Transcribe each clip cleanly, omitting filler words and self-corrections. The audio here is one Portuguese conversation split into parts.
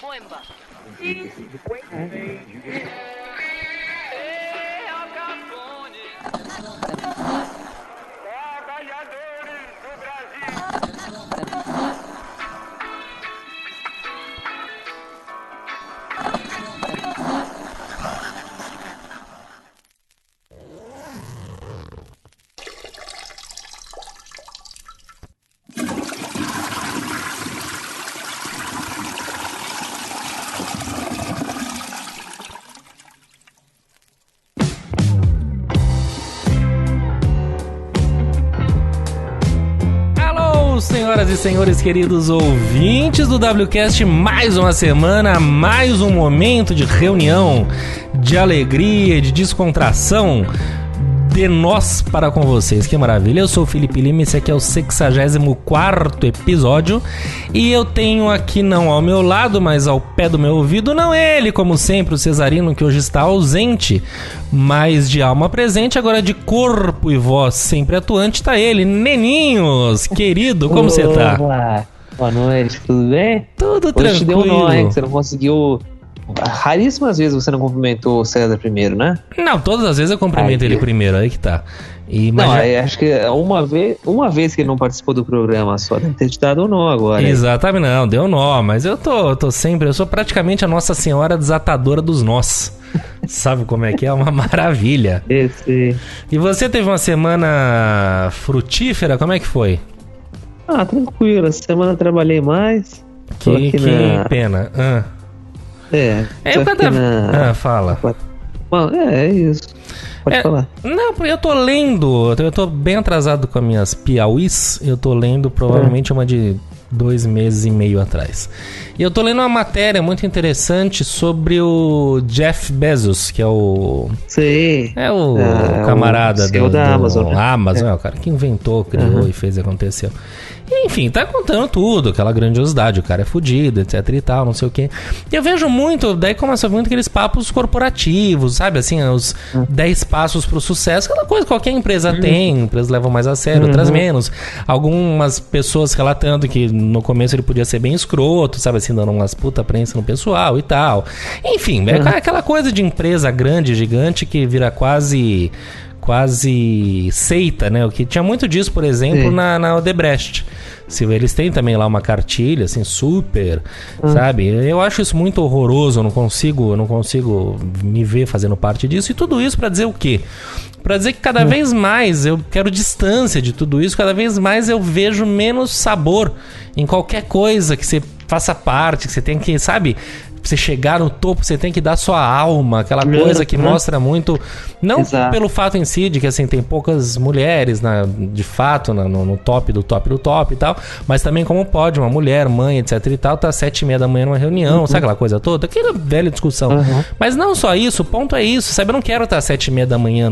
boemba. Trabalhadores do Brasil. Senhoras e senhores, queridos ouvintes do WCast, mais uma semana, mais um momento de reunião, de alegria, de descontração de nós para com vocês. Que maravilha, eu sou o Felipe Lima, esse aqui é o 64º episódio e eu tenho aqui, não ao meu lado, mas ao pé do meu ouvido, não ele, como sempre, o Cesarino, que hoje está ausente, mas de alma presente, agora de corpo e voz sempre atuante, tá ele, Neninhos, querido, como você tá? Boa noite, tudo bem? Tudo tranquilo. Hoje te deu um nó, hein, que você não conseguiu... Raríssimas vezes você não cumprimentou o César primeiro, né? Não, todas as vezes eu cumprimento ele primeiro, aí que tá. Acho que uma vez que ele não participou do programa só, deve ter te dado um nó agora. Exatamente, não, deu nó, mas eu tô sempre, eu sou praticamente a Nossa Senhora desatadora dos nós. Sabe como é que é? Uma maravilha. Esse. E você teve uma semana frutífera, como é que foi? Ah, tranquilo, essa semana eu trabalhei mais. Que pena. Fala. Bom, é isso. Pode falar. Não, eu tô lendo, eu tô bem atrasado com as minhas piauís, eu tô lendo provavelmente uma de 2 meses e meio atrás. E eu tô lendo uma matéria muito interessante sobre o Jeff Bezos, que é o... Sim. É o camarada da Amazon. Né? Amazon, é o cara que inventou, criou e fez e aconteceu. Enfim, tá contando tudo, aquela grandiosidade, o cara é fudido, etc e tal, não sei o quê. E eu vejo muito, daí começa muito aqueles papos corporativos, sabe, assim, os 10 passos pro sucesso, aquela coisa que qualquer empresa tem, empresas levam mais a sério, outras menos. Algumas pessoas relatando que no começo ele podia ser bem escroto, sabe, assim, dando umas puta prensa no pessoal e tal. Enfim, é aquela coisa de empresa grande, gigante, que vira quase seita, né? O que tinha muito disso, por exemplo, na Odebrecht. Se eles têm também lá uma cartilha, assim, super, sabe? Eu acho isso muito horroroso, eu não consigo me ver fazendo parte disso. E tudo isso pra dizer o quê? Pra dizer que cada vez mais eu quero distância de tudo isso, cada vez mais eu vejo menos sabor em qualquer coisa que você faça parte, que você tem que, sabe... Pra você chegar no topo, você tem que dar sua alma, aquela coisa que mostra muito, não pelo fato em si de que assim tem poucas mulheres de fato no top do top do top e tal, mas também como pode uma mulher, mãe, etc e tal, tá às 7h30 da manhã numa reunião, sabe aquela coisa toda? Aquela velha discussão. Mas não só isso, o ponto é isso, sabe? Eu não quero estar às 7h30 da manhã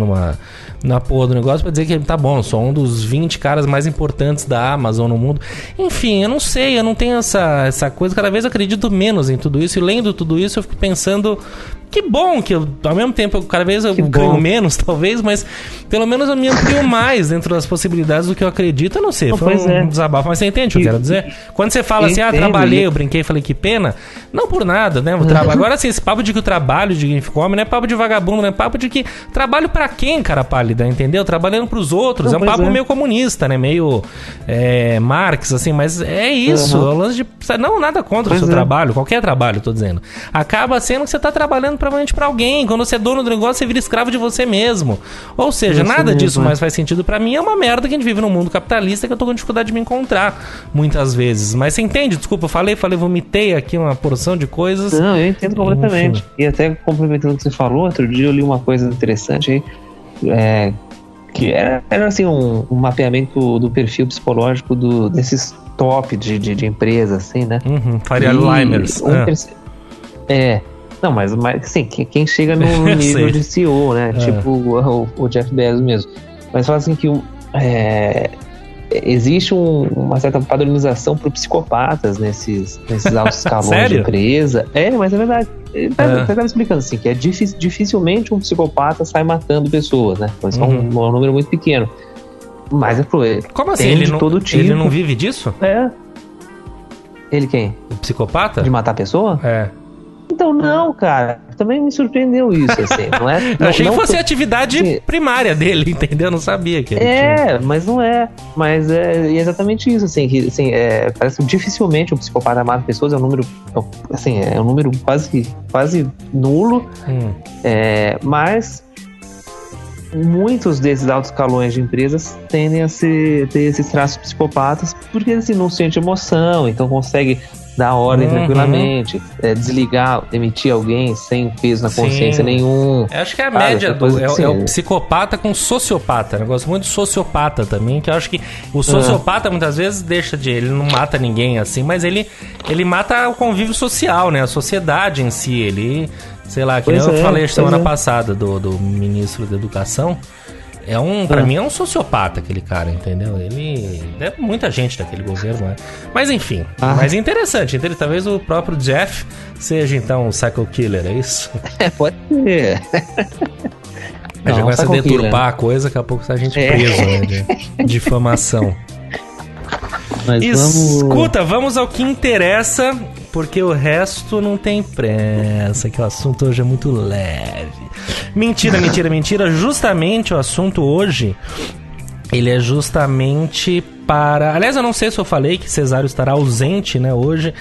na porra do negócio pra dizer que tá bom, sou um dos 20 caras mais importantes da Amazon no mundo. Enfim, eu não sei, eu não tenho essa coisa, cada vez eu acredito menos em tudo isso, e lendo tudo isso eu fico pensando, que bom que eu, ao mesmo tempo, cada vez eu ganho menos, talvez, mas pelo menos eu me amplio mais dentro das possibilidades do que eu acredito, eu não sei, foi um desabafo, mas você entende o que eu quero dizer? Quando você fala assim, trabalhei, eu brinquei, falei que pena, não por nada, né? Agora assim, esse papo de que o trabalho de quem come não é papo de vagabundo, não é papo de que trabalho pra quem, cara pálida, entendeu? Trabalhando pros outros, é um papo meio comunista, né? Meio Marx, assim, mas é isso, é o lance de... Não, nada contra o seu trabalho, qualquer trabalho, tô dizendo. Acaba sendo que você tá trabalhando provavelmente pra alguém, quando você é dono do negócio, você vira escravo de você mesmo. Ou seja, nada disso mais faz sentido pra mim, é uma merda que a gente vive num mundo capitalista que eu tô com dificuldade de me encontrar, muitas vezes. Mas você entende? Desculpa, eu falei, vomitei aqui uma porção de coisas. Não, eu entendo completamente. Enfim. E até complementando o que você falou, outro dia eu li uma coisa interessante aí, que era assim um mapeamento do perfil psicológico desses top de empresa, assim, né? Faria Limers. Não, mas assim, quem chega no nível de CEO, né? Tipo o Jeff Bezos mesmo. Mas fala assim que existe uma certa padronização para psicopatas nesses altos escalões de empresa. Mas é verdade. Ele estava explicando assim, que dificilmente um psicopata sai matando pessoas, né? Então, isso é um número muito pequeno. Mas Como assim? Ele não, todo tipo. Ele não vive disso? Ele quem? O psicopata? De matar a pessoa? É. Então, não, cara. Também me surpreendeu isso, assim. Não é, Eu achei que fosse a que... atividade primária dele, entendeu? Eu não sabia que ele tinha. Mas não é. Mas é exatamente isso, assim. Que, assim parece que dificilmente um psicopata mata pessoas. É um número, assim, é um número quase nulo. Mas muitos desses altos escalões de empresas tendem a ter esses traços psicopatas porque, assim, não sente emoção, então consegue dar ordem tranquilamente, desligar, demitir alguém sem peso na consciência nenhum. Eu acho que é a média é o psicopata com sociopata. Eu gosto muito de sociopata também, que eu acho que o sociopata muitas vezes ele não mata ninguém assim, mas ele mata o convívio social, né? A sociedade em si, ele, sei lá, que nem eu falei semana passada do ministro da Educação. Pra mim é um sociopata aquele cara, entendeu? Ele é muita gente daquele governo, né? Mas enfim, mas interessante. Talvez o próprio Jeff seja então um psycho killer, é isso? Pode ser. A gente começa a deturpar a coisa, daqui a pouco a gente preso, né? De difamação. Mas escuta, vamos ao que interessa, porque o resto não tem pressa, que o assunto hoje é muito leve. Mentira. Justamente o assunto hoje, ele é justamente para... Aliás, eu não sei se eu falei que Cesário estará ausente, né, hoje.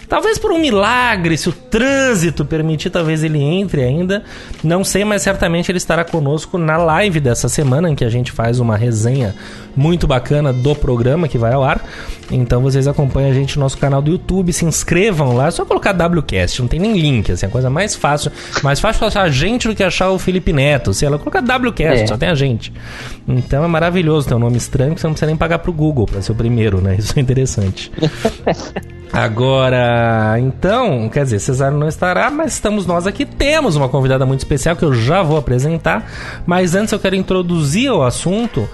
Talvez por um milagre, se o trânsito permitir, talvez ele entre ainda. Não sei, mas certamente ele estará conosco na live dessa semana, em que a gente faz uma resenha muito bacana do programa que vai ao ar. Então vocês acompanham a gente no nosso canal do YouTube, se inscrevam lá. É só colocar WCast, não tem nem link, assim, é a coisa mais fácil. Mais fácil achar a gente do que achar o Felipe Neto. Se ela colocar WCast, só tem a gente. Então é maravilhoso ter um nome estranho que você não precisa nem pagar pro Google pra ser o primeiro, né? Isso é interessante. Agora, então, quer dizer, Cesário não estará, mas estamos nós aqui. Temos uma convidada muito especial que eu já vou apresentar. Mas antes eu quero introduzir o assunto,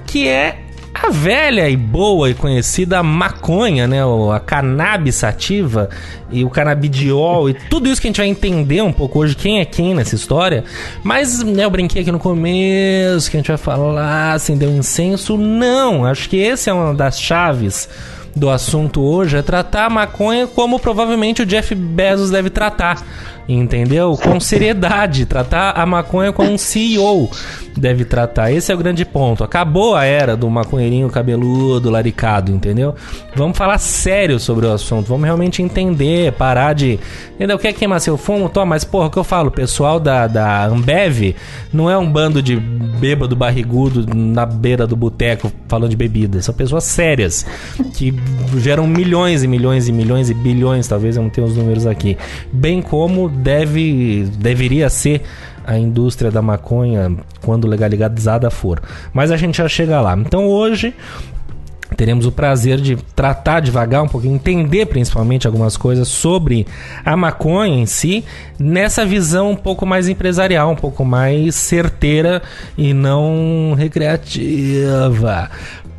que é a velha e boa e conhecida maconha, né? A cannabis sativa e o canabidiol e tudo isso que a gente vai entender um pouco hoje, quem é quem nessa história. Mas, né, eu brinquei aqui no começo que a gente vai falar, acender um incenso. Não, acho que esse é uma das chaves do assunto hoje, é tratar a maconha como provavelmente o Jeff Bezos deve tratar, entendeu? Com seriedade, tratar a maconha como um CEO deve tratar. Esse é o grande ponto. Acabou a era do maconheirinho cabeludo, laricado, entendeu? Vamos falar sério sobre o assunto, vamos realmente entender, parar de... Entendeu? Quer queimar seu fumo? Toma, mas porra, o que eu falo? O pessoal da Ambev não é um bando de bêbado barrigudo na beira do boteco falando de bebida. São pessoas sérias, que geram milhões e milhões e milhões e bilhões, talvez eu não tenha os números aqui. Bem como deveria ser a indústria da maconha quando legalizada for. Mas a gente já chega lá. Então hoje teremos o prazer de tratar devagar um pouquinho, entender principalmente algumas coisas sobre a maconha em si, nessa visão um pouco mais empresarial, um pouco mais certeira e não recreativa.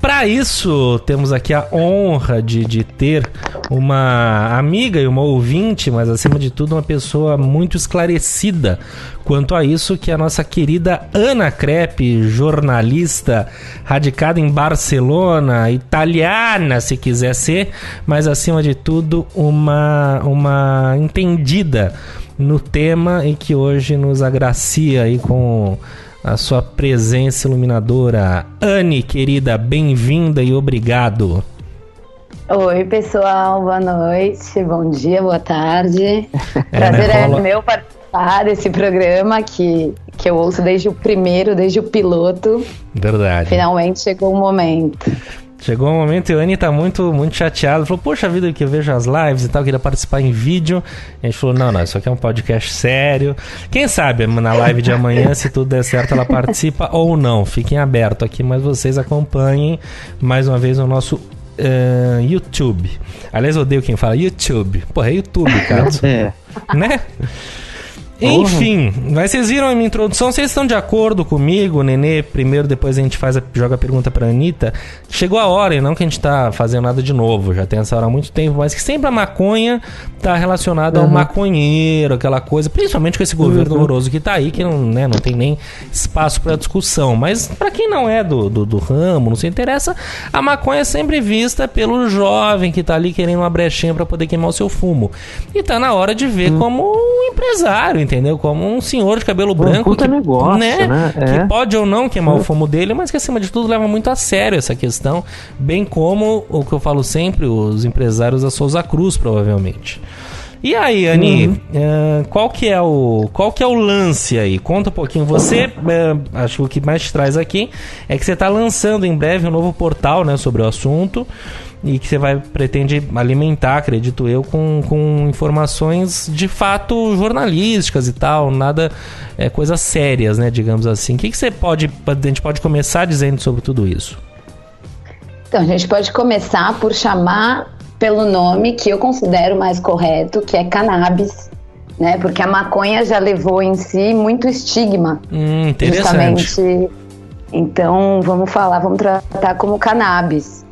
Para isso, temos aqui a honra de ter uma amiga e uma ouvinte, mas acima de tudo uma pessoa muito esclarecida quanto a isso, que é a nossa querida Ana Crepe, jornalista radicada em Barcelona, italiana se quiser ser, mas acima de tudo uma entendida no tema e que hoje nos agracia aí com a sua presença iluminadora. Anne, querida, bem-vinda e obrigado. Oi, pessoal, boa noite, bom dia, boa tarde. Prazer é meu participar desse programa que eu ouço desde o primeiro, desde o piloto. Verdade. Finalmente chegou o momento. Chegou o momento e o Anny tá muito, muito chateado. Falou, poxa vida, que eu vejo as lives e tal, queria participar em vídeo. A gente falou, não, isso aqui é um podcast sério. Quem sabe na live de amanhã, se tudo der certo, ela participa ou não. Fiquem abertos aqui, mas vocês acompanhem mais uma vez o nosso YouTube. Aliás, eu odeio quem fala YouTube. Porra, é YouTube, cara. Né? Enfim, mas vocês viram a minha introdução, vocês estão de acordo comigo, Nenê? Primeiro, depois a gente joga a pergunta pra Anitta. Chegou a hora, e não que a gente tá fazendo nada de novo, já tem essa hora há muito tempo, mas que sempre a maconha tá relacionada ao maconheiro, aquela coisa, principalmente com esse governo horroroso que tá aí, que não tem nem espaço pra discussão. Mas pra quem não é do ramo, não se interessa, a maconha é sempre vista pelo jovem que tá ali querendo uma brechinha pra poder queimar o seu fumo. E tá na hora de ver como um empresário, entendeu? Como um senhor de cabelo branco que, negócio, né? Que pode ou não queimar o fumo dele, mas que acima de tudo leva muito a sério essa questão, bem como o que eu falo sempre, os empresários da Souza Cruz, provavelmente. E aí, Ani, qual que é o lance aí? Conta um pouquinho. Você, acho que o que mais te traz aqui é que você está lançando em breve um novo portal, né, sobre o assunto, e que você pretende alimentar, acredito eu, com informações de fato jornalísticas e tal, nada coisas sérias, né, digamos assim. O que a gente pode começar dizendo sobre tudo isso? Então, a gente pode começar por chamar pelo nome que eu considero mais correto, que é cannabis, né? Porque a maconha já levou em si muito estigma. Interessante. Justamente. Então, vamos tratar como cannabis.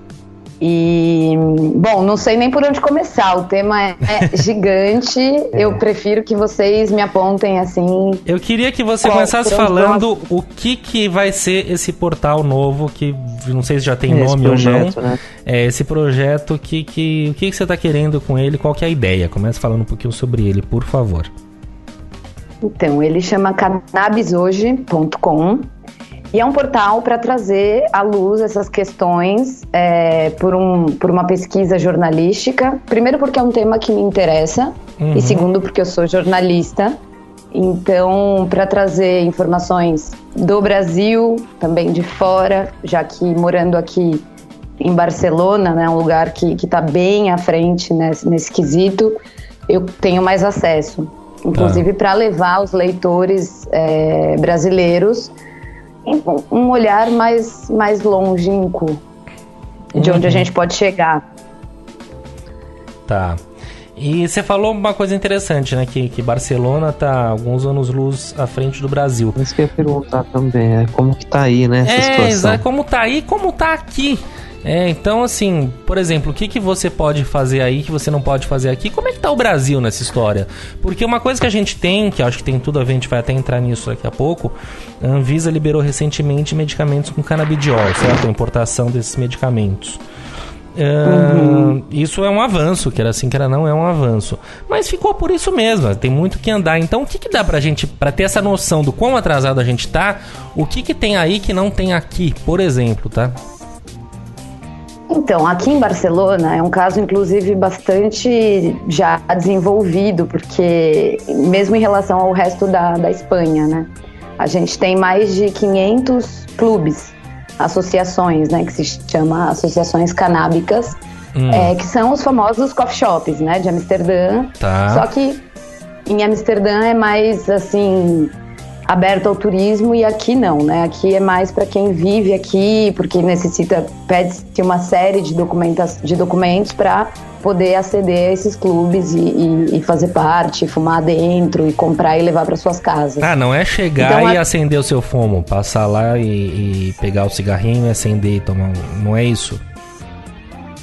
E, bom, não sei nem por onde começar, o tema é gigante, eu prefiro que vocês me apontem assim. Eu queria que você começasse falando o que vai ser esse portal novo, que não sei se já tem nome ou não, né? Esse projeto, o que você está querendo com ele, qual que é a ideia? Comece falando um pouquinho sobre ele, por favor. Então, ele chama cannabishoje.com. E é um portal para trazer à luz essas questões por uma pesquisa jornalística. Primeiro porque é um tema que me interessa, e segundo porque eu sou jornalista. Então, para trazer informações do Brasil, também de fora, já que morando aqui em Barcelona, né, um lugar que está bem à frente nesse quesito, eu tenho mais acesso. Inclusive para levar os leitores brasileiros um olhar mais longínquo de onde a gente pode chegar. Tá. E você falou uma coisa interessante, né? Que Barcelona tá alguns anos-luz à frente do Brasil. Isso que eu ia perguntar também, como que tá aí, né, essa situação? Exato, como tá aí, como tá aqui. Então, assim, por exemplo, o que você pode fazer aí que você não pode fazer aqui? Como é que tá o Brasil nessa história? Porque uma coisa que a gente tem, que acho que tem tudo a ver, a gente vai até entrar nisso daqui a pouco, a Anvisa liberou recentemente medicamentos com canabidiol, certo? A importação desses medicamentos. Isso é um avanço, que era assim, que era não, é um avanço. Mas ficou por isso mesmo, tem muito que andar. Então, o que dá pra gente, pra ter essa noção do quão atrasado a gente tá, o que tem aí que não tem aqui, por exemplo, tá? Então, aqui em Barcelona é um caso, inclusive, bastante já desenvolvido, porque mesmo em relação ao resto da Espanha, né? A gente tem mais de 500 clubes, associações, né? Que se chama associações canábicas, que são os famosos coffee shops, né? De Amsterdã. Tá. Só que em Amsterdã é mais, assim, aberto ao turismo, e aqui não, né? Aqui é mais para quem vive aqui, porque pede-se uma série de documentos para poder aceder a esses clubes e fazer parte, fumar dentro e comprar e levar para suas casas. Não é chegar então, e acender o seu fumo, passar lá e pegar o cigarrinho e acender e tomar não é isso?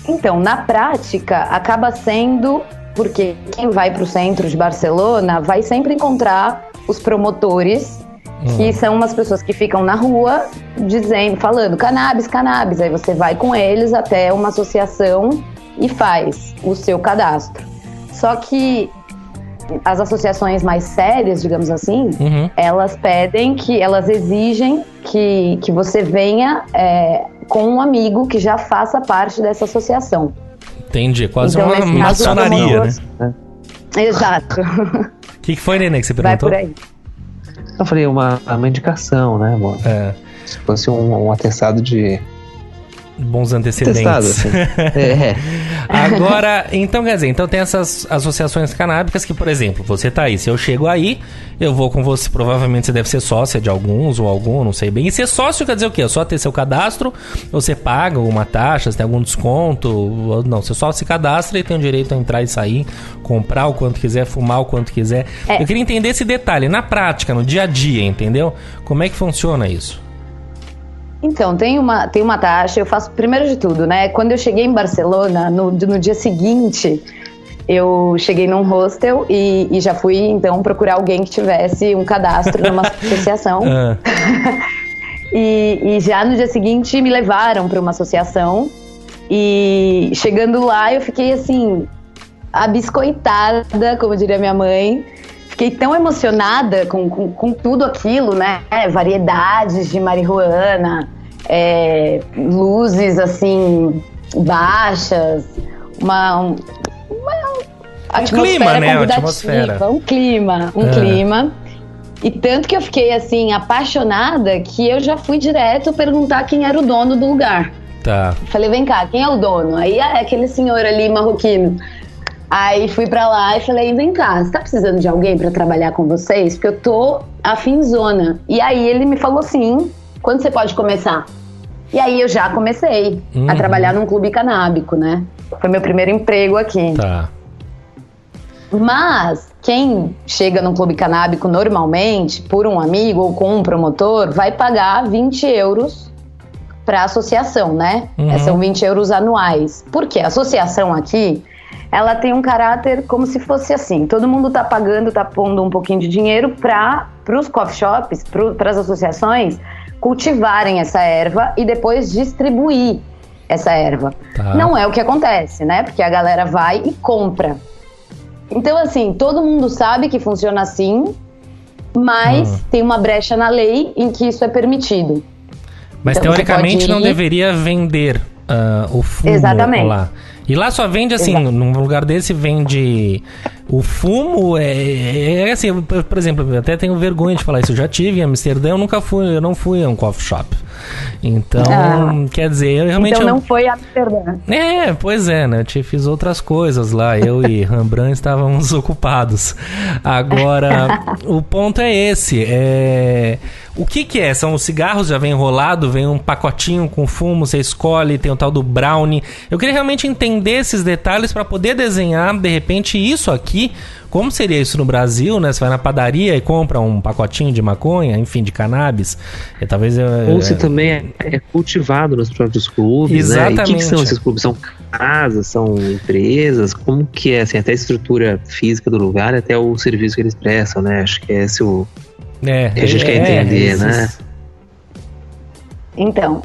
Então, na prática, acaba sendo, porque quem vai para o centro de Barcelona vai sempre encontrar os promotores, que são umas pessoas que ficam na rua falando cannabis, cannabis. Aí você vai com eles até uma associação e faz o seu cadastro. Só que as associações mais sérias, digamos assim, elas exigem que você venha com um amigo que já faça parte dessa associação. Entendi, quase então, uma maçonaria, né? Exato. O que foi, Nenê, que você perguntou? Vai por aí. Eu falei uma indicação, né, amor? Se fosse um atestado de Bons antecedentes. Testado, assim. Agora, então quer dizer, então tem essas associações canábicas que, por exemplo, você tá aí, se eu chego aí, eu vou com você, provavelmente você deve ser sócia de alguns ou algum, não sei bem. E ser sócio quer dizer o quê? É só ter seu cadastro, ou você paga alguma taxa, você tem algum desconto, ou não, você só se cadastra e tem o direito a entrar e sair, comprar o quanto quiser, fumar o quanto quiser. Eu queria entender esse detalhe, na prática, no dia a dia, entendeu? Como é que funciona isso? Então, tem uma taxa, eu faço, primeiro de tudo, né? Quando eu cheguei em Barcelona, no dia seguinte, eu cheguei num hostel e já fui, então, procurar alguém que tivesse um cadastro numa associação. E já no dia seguinte me levaram para uma associação e chegando lá eu fiquei, assim, abiscoitada, como diria minha mãe. Fiquei tão emocionada com tudo aquilo, né? Variedades de marihuana, luzes, assim, baixas, uma atmosfera convidativa, um clima. E tanto que eu fiquei, assim, apaixonada que eu já fui direto perguntar quem era o dono do lugar. Tá. Falei, vem cá, quem é o dono? Aí, é aquele senhor ali, marroquino. Aí fui pra lá e falei, vem cá, você tá precisando de alguém pra trabalhar com vocês? Porque eu tô afinzona. E aí ele me falou assim, quando você pode começar? E aí eu já comecei a trabalhar num clube canábico, né? Foi meu primeiro emprego aqui. Tá. Mas quem chega num clube canábico normalmente, por um amigo ou com um promotor, vai pagar 20 euros pra associação, né? São 20 euros anuais. Por quê? A associação aqui, ela tem um caráter como se fosse assim, todo mundo tá pagando, tá pondo um pouquinho de dinheiro para os coffee shops, para as associações cultivarem essa erva e depois distribuir essa erva. Tá. Não é o que acontece, né? Porque a galera vai e compra. Então, assim, todo mundo sabe que funciona assim, mas tem uma brecha na lei em que isso é permitido. Mas então, teoricamente não deveria vender o fumo. Exatamente. Lá. E lá só vende assim, num lugar desse vende o fumo, assim, por exemplo, eu até tenho vergonha de falar isso, eu já tive em Amsterdã, eu não fui a um coffee shop. Então, quer dizer, eu realmente... Então não foi a Amsterdã. Pois é, né, eu fiz outras coisas lá, eu e Rembrandt estávamos ocupados. Agora, o ponto é esse, o que é? São os cigarros, já vem enrolado, vem um pacotinho com fumo, você escolhe, tem o tal do brownie. Eu queria realmente entender esses detalhes para poder desenhar, de repente, isso aqui. Como seria isso no Brasil, né? Você vai na padaria e compra um pacotinho de maconha, enfim, de cannabis. Talvez ou se também é cultivado nos próprios clubes, exatamente, né? E o que são esses clubes? São casas, são empresas? Como que é, assim, até a estrutura física do lugar, até o serviço que eles prestam, né? Acho que é esse o... que a gente quer entender, né? Então,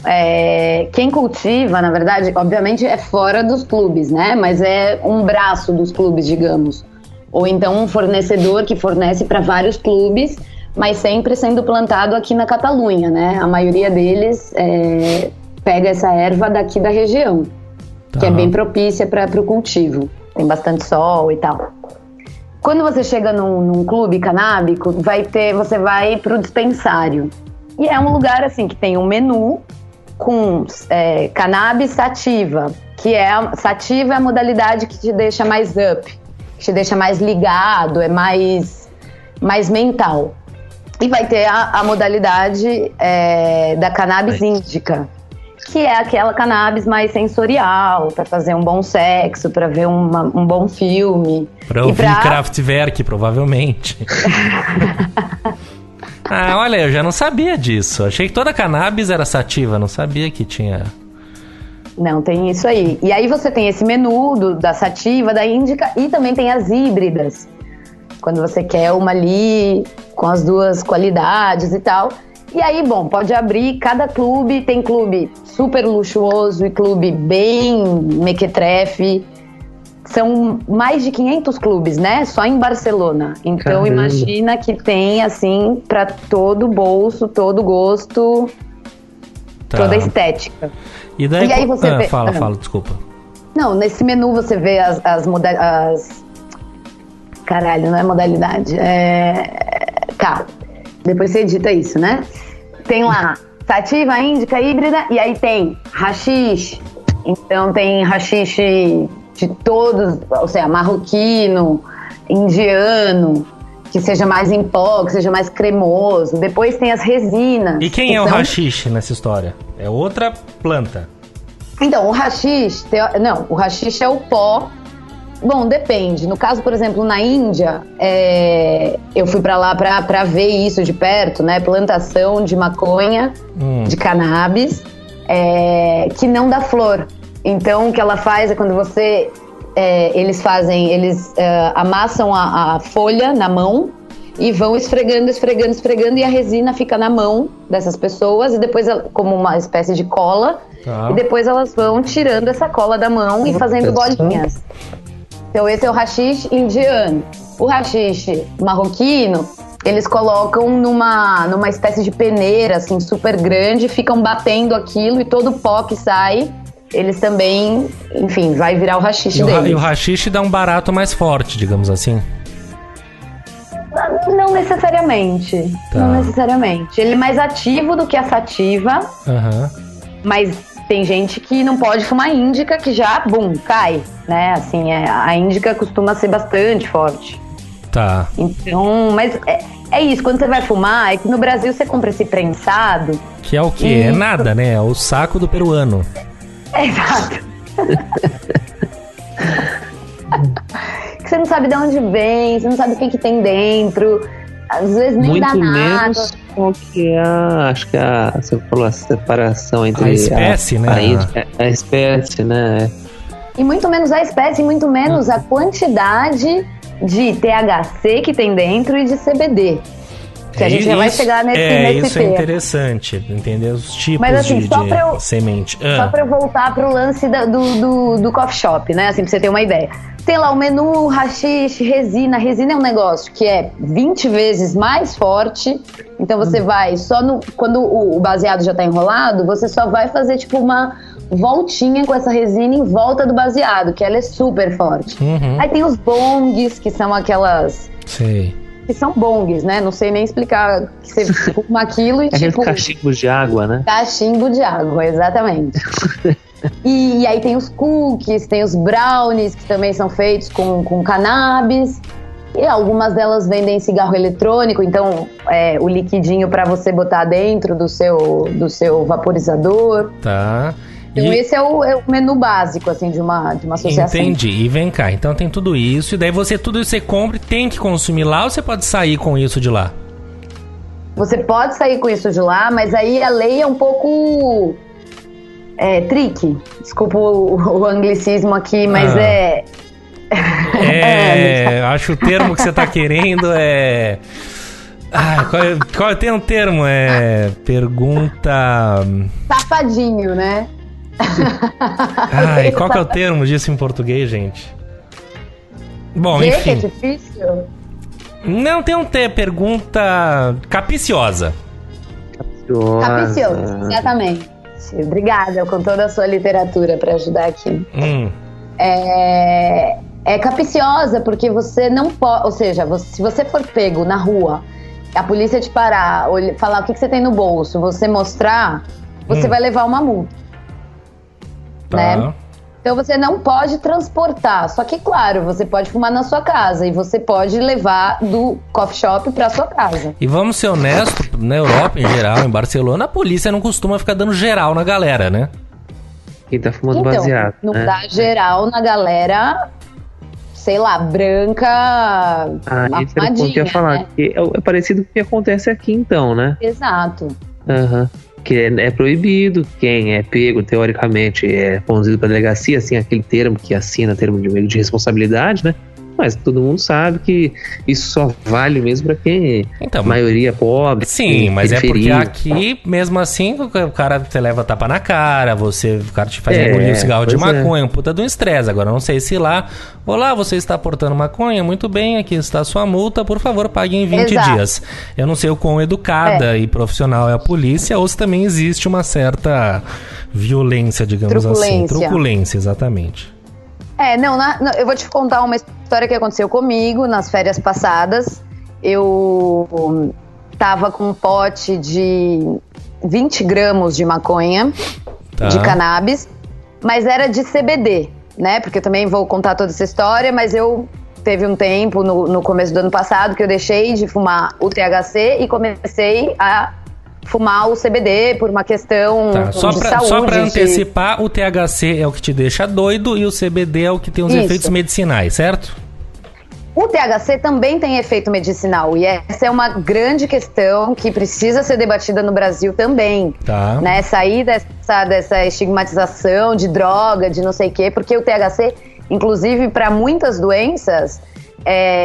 quem cultiva, na verdade, obviamente é fora dos clubes, né? Mas é um braço dos clubes, digamos. Ou então um fornecedor que fornece para vários clubes, mas sempre sendo plantado aqui na Catalunha, né? A maioria deles pega essa erva daqui da região, que é bem propícia para o cultivo. Tem bastante sol e tal. Quando você chega num clube canábico, você vai para o dispensário. E é um lugar assim que tem um menu com cannabis sativa, sativa é a modalidade que te deixa mais up, que te deixa mais ligado, é mais mental. E vai ter a modalidade da cannabis índica, que é aquela cannabis mais sensorial, para fazer um bom sexo, para ver um bom filme. Para ouvir Kraftwerk, provavelmente. Olha, eu já não sabia disso. Achei que toda cannabis era sativa, não sabia que tinha... Não, tem isso aí. E aí você tem esse menu da sativa, da índica, e também tem as híbridas. Quando você quer uma ali com as duas qualidades e tal. E aí, bom, pode abrir cada clube. Tem clube super luxuoso e clube bem mequetrefe. São mais de 500 clubes, né? Só em Barcelona. Então, imagina que tem, assim, para todo bolso, todo gosto, toda estética. E daí aí você vê... Fala, desculpa. Não, nesse menu você vê as modalidades... Caralho, não é modalidade. Tá, depois você edita isso, né? Tem lá sativa, índica, híbrida, e aí tem haxixe. Então tem haxixe de todos, ou seja, marroquino, indiano, que seja mais em pó, que seja mais cremoso. Depois tem as resinas. E quem é o haxixe nessa história? É outra planta. Então, o haxixe... o haxixe é o pó. Bom, depende. No caso, por exemplo, na Índia, eu fui pra lá pra ver isso de perto, né? Plantação de maconha, de cannabis, que não dá flor. Então, o que ela faz é quando você... eles amassam a folha na mão e vão esfregando, e a resina fica na mão dessas pessoas, e depois, como uma espécie de cola, e depois elas vão tirando essa cola da mão e fazendo bolinhas. Então esse é o haxixe indiano. O haxixe marroquino, eles colocam numa espécie de peneira, assim, super grande, ficam batendo aquilo, e todo o pó que sai, eles também, enfim, vai virar o haxixe deles. E o haxixe dá um barato mais forte, digamos assim? Não necessariamente. Tá. Não necessariamente. Ele é mais ativo do que a sativa, mas tem gente que não pode fumar índica, que já, cai, né? Assim, a índica costuma ser bastante forte. Tá. Então, mas é isso, quando você vai fumar, é que no Brasil você compra esse prensado. Que é o quê? É nada, né? É o saco do peruano. Exato. Que você não sabe de onde vem, você não sabe o que tem dentro. Às vezes nem muito dá nada. Menos qual que é acho que você falou a separação entre a espécie, né? A espécie, né? E muito menos a espécie, e muito menos a quantidade de THC que tem dentro e de CBD. Que a gente já vai chegar nesse isso tema. É interessante, entender os tipos. Mas, assim, de semente. Só pra eu voltar pro lance do coffee shop, né? Assim, pra você ter uma ideia. Tem lá o menu, haxixe, resina. Resina é um negócio que é 20 vezes mais forte. Então você vai quando o baseado já tá enrolado, você só vai fazer tipo uma voltinha com essa resina em volta do baseado, que ela é super forte. Aí tem os bongs, que são aquelas... Sei. Que são bongs, né? Não sei nem explicar, que você fuma aquilo e aqueles tipo... cachimbos de água, né? Cachimbo de água, exatamente. E aí tem os cookies, tem os brownies, que também são feitos com cannabis. E algumas delas vendem cigarro eletrônico, então o liquidinho para você botar dentro do seu vaporizador. Tá. Então esse é o menu básico, assim, de uma associação. Entendi. E vem cá, então tem tudo isso, e daí tudo isso você compra e tem que consumir lá, ou você pode sair com isso de lá? Você pode sair com isso de lá, mas aí a lei é um pouco... tricky. Desculpa o anglicismo aqui, mas acho o termo que você tá querendo tem um termo? Pergunta... Safadinho, né? Qual que é o termo disso em português, gente? Bom, enfim. É difícil? Não, tem pergunta capiciosa. Capiciosa, exatamente. Obrigada, com toda a sua literatura para ajudar aqui. É capiciosa porque você não pode... Ou seja, se você for pego na rua, a polícia te parar, falar o que você tem no bolso, você mostrar, você vai levar uma multa. Né? Então você não pode transportar. Só que, claro, você pode fumar na sua casa e você pode levar do coffee shop pra sua casa. E vamos ser honestos, na Europa em geral, em Barcelona, a polícia não costuma ficar dando geral na galera, né? Quem tá fumando baseado. Não né? dá geral na galera, sei lá, branca. Isso era o que eu ia falar. Né? Que é parecido com o que acontece aqui, então, né? Exato. Que é proibido, quem é pego, teoricamente, é conduzido para delegacia, assim, aquele termo que assina termo de responsabilidade, né? Mas todo mundo sabe que isso só vale mesmo para quem maioria pobre. Sim, mas periferia. É porque aqui, mesmo assim, o cara te leva tapa na cara, o cara te faz engolir um cigarro de maconha, um puta de um estresse. Agora, não sei se lá, olá, você está portando maconha, muito bem, aqui está a sua multa, por favor, pague em 20 dias. Eu não sei o quão educada e profissional é a polícia, ou se também existe uma certa violência, digamos assim. Truculência, exatamente. Eu vou te contar uma história que aconteceu comigo nas férias passadas. Eu tava com um pote de 20 gramas de maconha, de cannabis, mas era de CBD, né? Porque eu também vou contar toda essa história, mas teve um tempo no começo do ano passado que eu deixei de fumar o THC e comecei a fumar o CBD por uma questão de saúde. Só pra antecipar, o THC é o que te deixa doido e o CBD é o que tem os efeitos medicinais, certo? O THC também tem efeito medicinal e essa é uma grande questão que precisa ser debatida no Brasil também. Tá. Né? Sair dessa estigmatização de droga, de não sei o quê, porque o THC, inclusive para muitas doenças,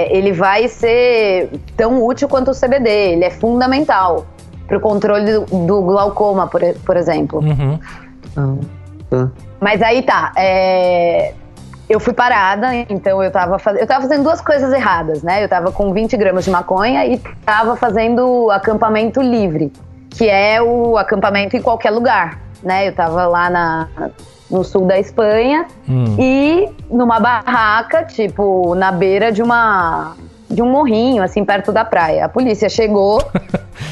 ele vai ser tão útil quanto o CBD, ele é fundamental para o controle do glaucoma, por exemplo. Mas aí tá, eu fui parada, então eu tava fazendo duas coisas erradas, né? Eu tava com 20 gramas de maconha e tava fazendo acampamento livre, que é o acampamento em qualquer lugar, né? Eu tava lá no sul da Espanha e numa barraca, tipo, na beira de um morrinho, assim, perto da praia. A polícia chegou,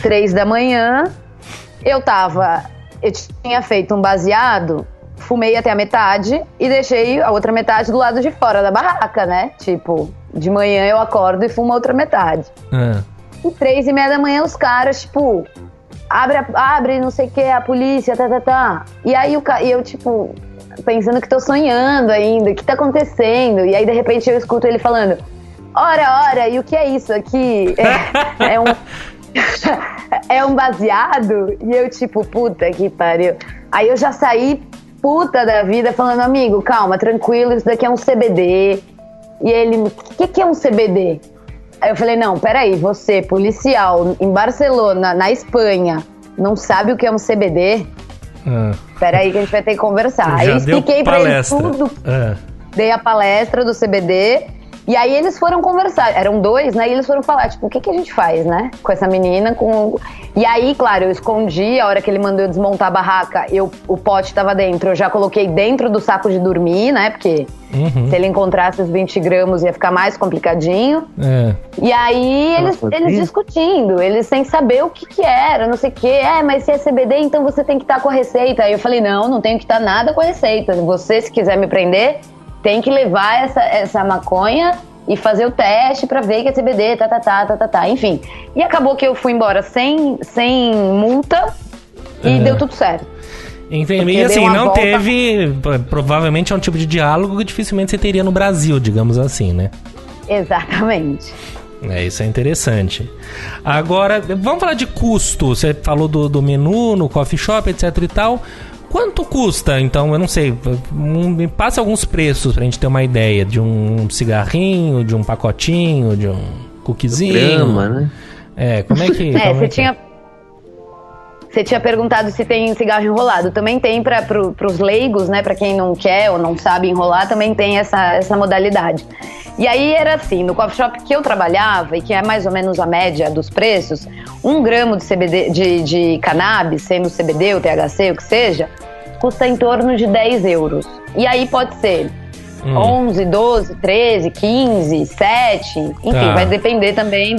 3 da manhã, eu tinha feito um baseado, fumei até a metade e deixei a outra metade do lado de fora da barraca, né? Tipo, de manhã eu acordo e fumo a outra metade. E 3:30 da manhã os caras, tipo, abre não sei o que, a polícia, E aí eu, tipo, pensando que tô sonhando ainda, o que tá acontecendo? E aí, de repente, eu escuto ele falando, ora, e o que é isso aqui? É um baseado? E eu, tipo, puta que pariu. Aí eu já saí puta da vida, falando, amigo, calma, tranquilo, isso daqui é um CBD. E ele, o que é um CBD? Aí eu falei, não, peraí, você, policial, em Barcelona, na Espanha, não sabe o que é um CBD? Peraí que a gente vai ter que conversar. Aí eu expliquei pra ele tudo, dei a palestra do CBD, e aí eles foram conversar, eram 2, né, e eles foram falar, tipo, o que a gente faz, né, com essa menina, E aí, claro, eu escondi, a hora que ele mandou eu desmontar a barraca, o pote tava dentro, eu já coloquei dentro do saco de dormir, né, porque se ele encontrasse os 20 gramas ia ficar mais complicadinho. E aí, eles discutindo, eles sem saber o que era, não sei o que, mas se é CBD, então você tem que estar com a receita. Aí eu falei, não tenho que estar nada com a receita, você, se quiser me prender, tem que levar essa maconha e fazer o teste pra ver que é CBD, enfim. E acabou que eu fui embora sem multa e deu tudo certo. Entendi. E assim, não teve... Provavelmente é um tipo de diálogo que dificilmente você teria no Brasil, digamos assim, né? Exatamente. Isso é interessante. Agora, vamos falar de custo. Você falou do menu no coffee shop, etc e tal. Quanto custa, então, eu não sei, me passa alguns preços pra gente ter uma ideia de um cigarrinho, de um pacotinho, de um cookiezinho. Grama, né? Como é que... Você tinha perguntado se tem cigarro enrolado. Também tem pros leigos, né, pra quem não quer ou não sabe enrolar, também tem essa modalidade. E aí era assim, no coffee shop que eu trabalhava, e que é mais ou menos a média dos preços, 1 grama de CBD, de cannabis, sendo CBD ou THC, o que seja, custa em torno de 10 euros. E aí pode ser 11, 12, 13, 15, 7, enfim, vai depender também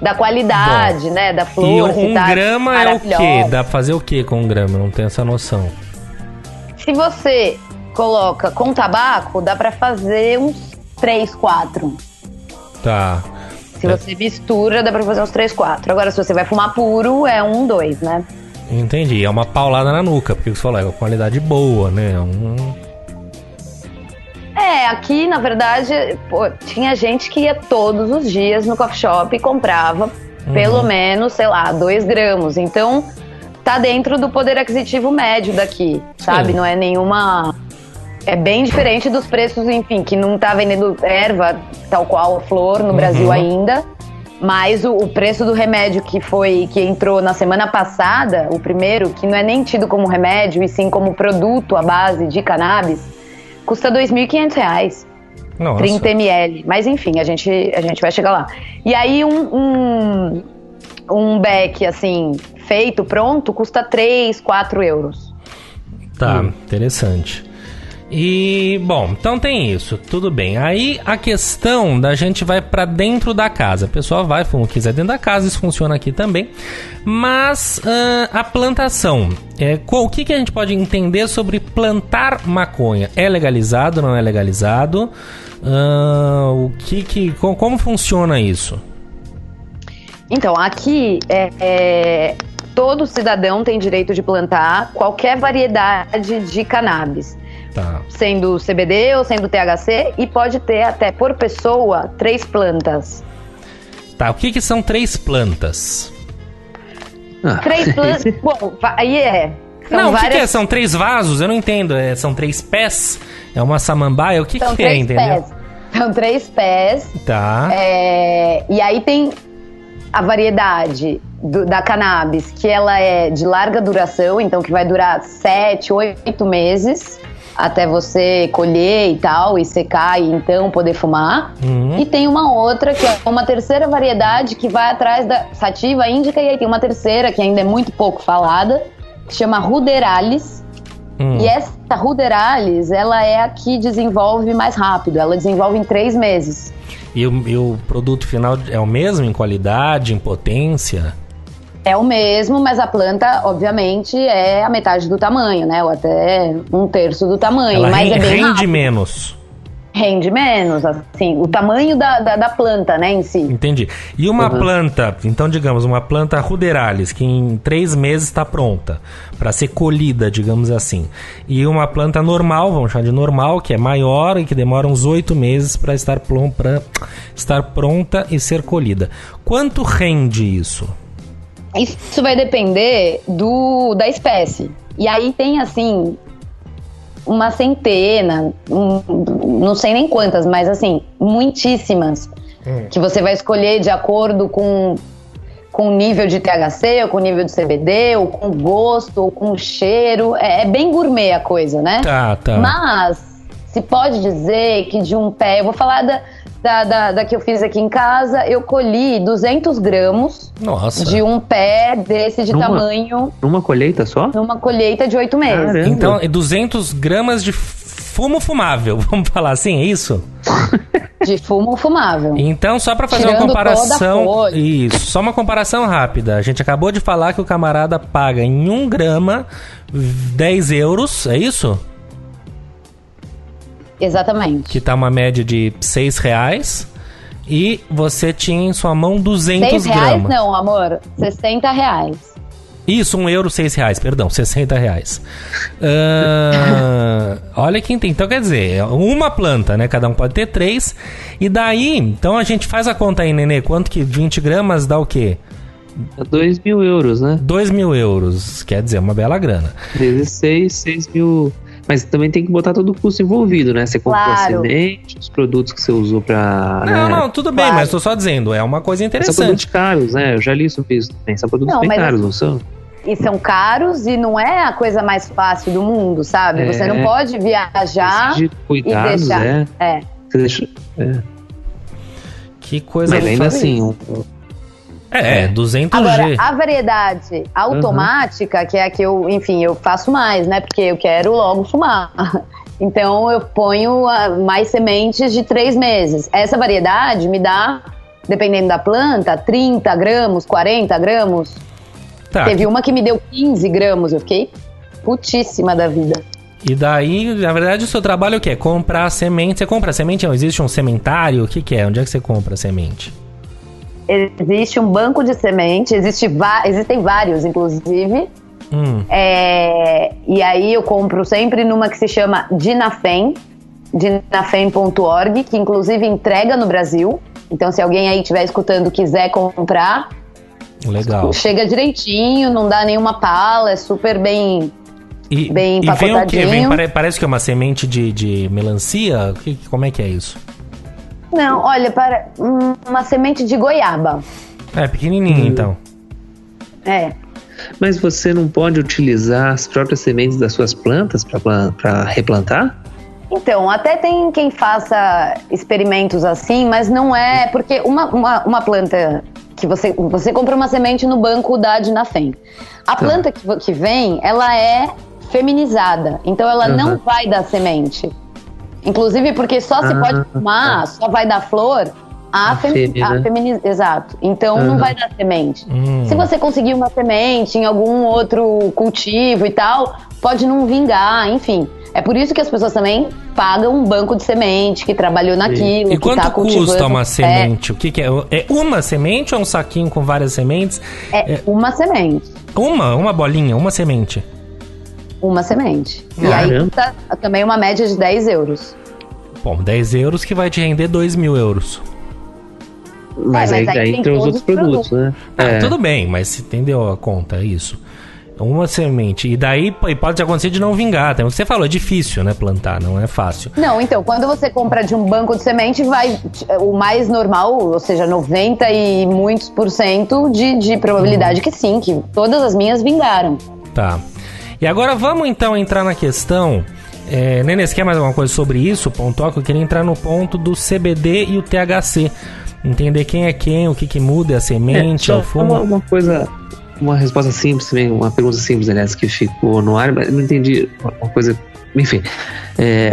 da qualidade, né, da flor. E 1 grama é o quê? Dá pra fazer o quê com 1 grama? Não tenho essa noção. Se você coloca com tabaco, dá pra fazer uns 3, 4. Tá. Se você mistura, dá pra fazer uns 3, 4. Agora, se você vai fumar puro, é 1, 2, né? Entendi. É uma paulada na nuca, porque você falou, é uma qualidade boa, né? Aqui, na verdade, tinha gente que ia todos os dias no coffee shop e comprava pelo menos, sei lá, 2 gramas. Então, tá dentro do poder aquisitivo médio daqui, sabe? Não é nenhuma... É bem diferente dos preços, enfim, que não tá vendendo erva tal qual a flor no Brasil ainda. Mas o preço do remédio que entrou na semana passada, o primeiro, que não é nem tido como remédio, e sim como produto à base de cannabis, custa R$2.500. Nossa. 30 ml. Mas enfim, a gente vai chegar lá. E aí um beck, assim, feito, pronto, custa 3, 4 euros. Tá, interessante. E, bom, então tem isso, tudo bem. Aí a questão da gente vai pra dentro da casa. A pessoa vai, como quiser, dentro da casa, isso funciona aqui também. Mas a plantação, o que a gente pode entender sobre plantar maconha? É legalizado, não é legalizado? Como funciona isso? Então, aqui todo cidadão tem direito de plantar qualquer variedade de cannabis. Tá. Sendo CBD ou sendo THC, e pode ter até por pessoa 3 plantas. Tá, o que são 3 plantas? 3 plantas. Bom, aí Não, várias... o que é? São 3 vasos? Eu não entendo. São 3 pés? É uma samambaia? O que são que é, entendeu? Pés. São 3 pés. Tá. E aí tem a variedade da cannabis, que ela é de larga duração, então que vai durar 7, 8 meses. Até você colher e tal, e secar e então poder fumar. E tem uma outra, que é uma terceira variedade, que vai atrás da sativa, índica, e aí tem uma terceira, que ainda é muito pouco falada, que chama Ruderalis. E essa Ruderalis, ela é a que desenvolve mais rápido, ela desenvolve em 3 meses. E o produto final é o mesmo em qualidade, em potência? É o mesmo, mas a planta, obviamente, é a metade do tamanho, né? Ou até 1/3 do tamanho. Ela mas rende rápido. menos. Rende menos, assim, o tamanho da planta, né, em si. Entendi. E uma planta, então, digamos, uma planta Ruderalis, que em 3 meses está pronta para ser colhida, digamos assim. E uma planta normal, vamos chamar de normal, que é maior e que demora uns 8 meses para estar pronta e ser colhida. Quanto rende isso? Isso vai depender da espécie. E aí tem, assim, uma centena, não sei nem quantas, mas, assim, muitíssimas, que você vai escolher de acordo com o nível de THC, ou com o nível de CBD, ou com o gosto, ou com o cheiro. É bem gourmet a coisa, né? Tá. Mas se pode dizer que de um pé... Eu vou falar da que eu fiz aqui em casa, eu colhi 200 gramas. Nossa. De um pé desse de tamanho. Numa colheita só? Numa colheita de 8 meses. Caramba. Então, 200 gramas de fumo fumável, vamos falar assim, é isso? De fumo fumável. Então, só para fazer tirando uma comparação... toda a folha. Isso, só uma comparação rápida. A gente acabou de falar que o camarada paga em 1 grama 10 euros, é isso? Exatamente. Que tá uma média de R$6. E você tinha em sua mão 200 R$6 gramas. não, amor. R$60. Isso, €1, R$6, perdão, R$60. Olha quem tem. Então, quer dizer, uma planta, né? Cada um pode ter 3. E daí, então a gente faz a conta aí, Nenê. Quanto que 20 gramas dá o quê? 2.000 euros, né? 2.000 euros, quer dizer, uma bela grana. Vezes 6 mil... Mas também tem que botar todo o custo envolvido, né? Você comprou a semente, os produtos que você usou pra... Não, tudo bem, mas tô só dizendo, é uma coisa interessante. São produtos caros, né? Eu já li sobre isso também. São produtos bem caros, não são? E são caros e não é a coisa mais fácil do mundo, sabe? Você não pode viajar de cuidados, e deixar... Que coisa... Mas ainda assim... 200G. Agora, a variedade automática, que é a que eu faço mais, né? Porque eu quero logo fumar. Então, eu ponho mais sementes de 3 meses. Essa variedade me dá, dependendo da planta, 30 gramas, 40 gramas. Tá. Teve uma que me deu 15 gramas. Eu fiquei putíssima da vida. E daí, na verdade, o seu trabalho é o quê? Comprar semente. Você compra semente? Não existe um sementário? O que é? Onde é que você compra a semente? Existe um banco de semente, existem vários, inclusive. E aí eu compro sempre numa que se chama Dinafem, dinafem.org, que inclusive entrega no Brasil. Então, se alguém aí estiver escutando quiser comprar, legal, chega direitinho, não dá nenhuma pala, é super bem empacotadinho. Vem o quê? Parece que é uma semente de melancia? Como é que é isso? Não, olha, para uma semente de goiaba. É, pequenininha, então. É. Mas você não pode utilizar as próprias sementes das suas plantas para replantar? Então, até tem quem faça experimentos assim, mas não é... Porque uma planta que você compra uma semente no banco da Dinafem. A planta que vem, ela é feminizada. Então ela não vai dar semente. Inclusive porque só se pode fumar, só vai dar flor a feminizada. Exato. Então não vai dar semente. Se você conseguir uma semente em algum outro cultivo e tal, pode não vingar, enfim. É por isso que as pessoas também pagam um banco de semente, que trabalhou naquilo, e que tá cultivando. E quanto custa uma semente? O que é? É uma semente ou é um saquinho com várias sementes? Uma semente. Uma bolinha, uma semente? Uma semente. E aí custa também uma média de 10 euros. Bom, 10 euros que vai te render 2.000 euros. Mas aí tem os outros produtos, né? Tudo bem, mas você entendeu a conta, é isso. Uma semente. E daí pode acontecer de não vingar. Então, você falou, é difícil, né, plantar, não é fácil. Não, então, quando você compra de um banco de semente, vai o mais normal, ou seja, 90 e muitos % de probabilidade que sim, que todas as minhas vingaram. Tá. E agora vamos então entrar na questão. Nenê, você quer mais alguma coisa sobre isso? Pontual, que eu queria entrar no ponto do CBD e o THC. Entender quem é quem, o que muda, a semente, o fumo. Uma coisa... Uma resposta simples também, uma pergunta simples, aliás, que ficou no ar, mas eu não entendi uma coisa. Enfim,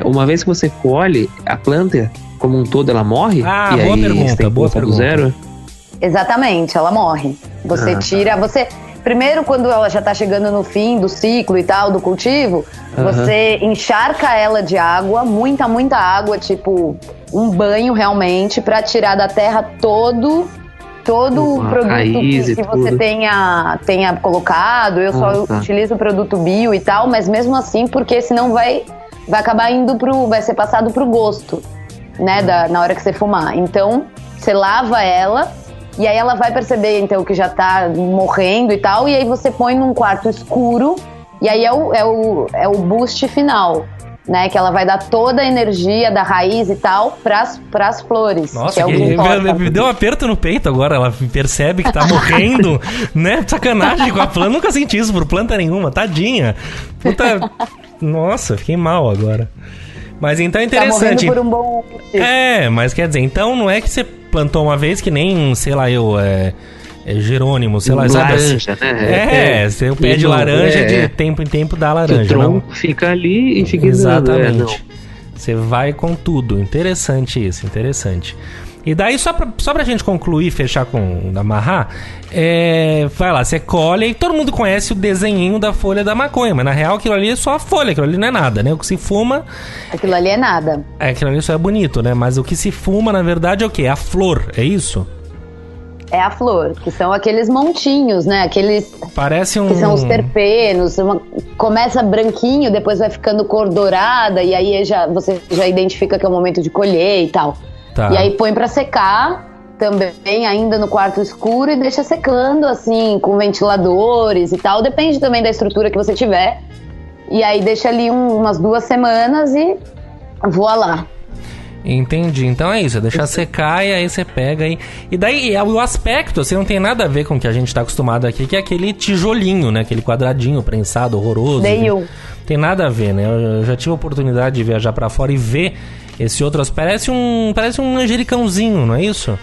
uma vez que você colhe a planta como um todo, ela morre? Ah, boa pergunta, boa pergunta. Zero? Exatamente, ela morre. Você tira, primeiro, quando ela já tá chegando no fim do ciclo e tal, do cultivo, você encharca ela de água, muita água, tipo um banho realmente, pra tirar da terra todo o produto que você tenha colocado. Eu só utilizo o produto bio e tal, mas mesmo assim, porque senão vai acabar vai ser passado pro gosto, né, na hora que você fumar. Então, você lava ela, e aí ela vai perceber, então, que já tá morrendo e tal, e aí você põe num quarto escuro, e aí é o boost final, né, que ela vai dar toda a energia da raiz e tal pras flores. Nossa, que me deu um aperto no peito agora. Ela percebe que tá morrendo, né? Sacanagem com a planta. Nunca senti isso por planta nenhuma, tadinha. Puta... Nossa, fiquei mal agora. Mas então é interessante. Tá morrendo por um bom... mas quer dizer, então não é que você plantou uma vez que nem, sei lá, Jerônimo, sei lá, laranja, né? Seu pé de laranja, de tempo em tempo dá laranja. O tronco fica ali e fica exatamente. Você vai com tudo. Interessante isso, interessante. E daí, só pra gente concluir, fechar amarrar, vai lá, você colhe e todo mundo conhece o desenhinho da folha da maconha, mas na real aquilo ali é só a folha, aquilo ali não é nada, né? O que se fuma... Aquilo ali é nada. Aquilo ali só é bonito, né? Mas o que se fuma, na verdade, é o quê? É a flor, é isso? É a flor, que são aqueles montinhos, né? Aqueles... Parece que são os terpenos. Começa branquinho, depois vai ficando cor dourada, e aí você já identifica que é o momento de colher e tal. Tá. E aí põe pra secar, também ainda no quarto escuro, e deixa secando, assim, com ventiladores e tal. Depende também da estrutura que você tiver. E aí deixa ali umas 2 semanas e voa lá. Entendi, então é isso, é deixar secar e aí você pega aí. E daí o aspecto, assim, não tem nada a ver com o que a gente tá acostumado aqui, que é aquele tijolinho, né? Aquele quadradinho prensado, horroroso. Tem nada a ver, né? Eu já tive a oportunidade de viajar pra fora e ver esse outro aspecto. Parece um manjericãozinho, não é isso?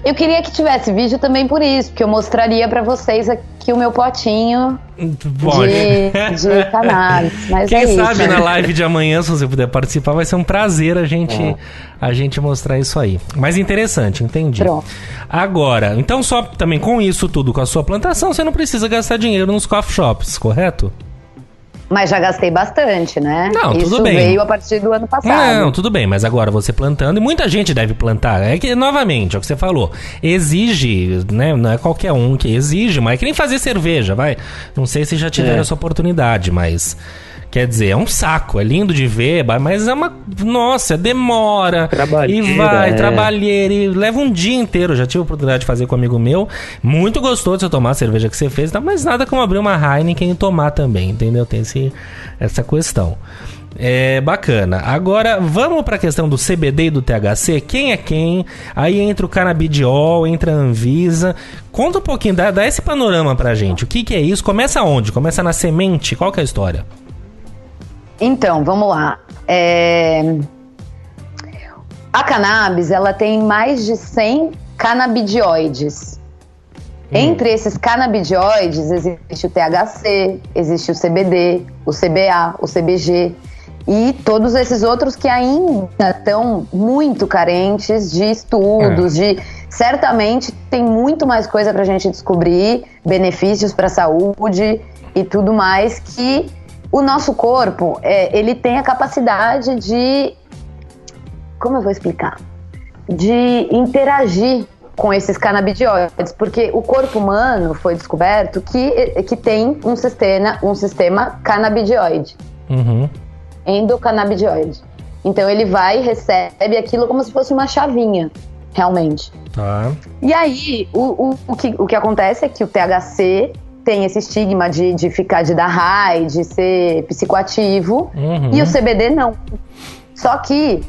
Eu queria que tivesse vídeo também por isso, porque eu mostraria pra vocês aqui o meu potinho de cannabis. Mas quem sabe na live de amanhã, se você puder participar, vai ser um prazer a gente mostrar isso aí. Mas interessante, entendi. Pronto. Agora, então só também com isso tudo, com a sua plantação, você não precisa gastar dinheiro nos coffee shops, correto? Mas já gastei bastante, né? Não, isso tudo bem. Veio a partir do ano passado. Não, tudo bem, mas agora você plantando, e muita gente deve plantar. É que, novamente, é o que você falou, exige, né? Não é qualquer um que exige, mas é que nem fazer cerveja, vai. Não sei se já tiveram essa oportunidade, mas... Quer dizer, é um saco, é lindo de ver, mas é uma... Nossa, demora. Trabalheira, e leva um dia inteiro. Já tive a oportunidade de fazer com um amigo meu. Muito gostoso de você tomar a cerveja que você fez, mas nada como abrir uma Heineken e tomar também, entendeu? Tem essa questão. É bacana. Agora, vamos para a questão do CBD e do THC. Quem é quem? Aí entra o canabidiol, entra a Anvisa. Conta um pouquinho, dá esse panorama pra gente. O que é isso? Começa onde? Começa na semente? Qual que é a história? Então, vamos lá. A cannabis, ela tem mais de 100 canabidioides. Entre esses canabidioides existe o THC, existe o CBD, o CBA, o CBG e todos esses outros que ainda estão muito carentes de estudos, certamente tem muito mais coisa pra gente descobrir, benefícios pra saúde e tudo mais, que o nosso corpo, ele tem a capacidade de, como eu vou explicar? De interagir com esses canabidioides, porque o corpo humano foi descoberto que tem um sistema canabidioide, endocannabidioide. Então ele vai e recebe aquilo como se fosse uma chavinha, realmente. Tá. E aí, o que acontece é que o THC tem esse estigma de dar high, de ser psicoativo, e o CBD não. Só que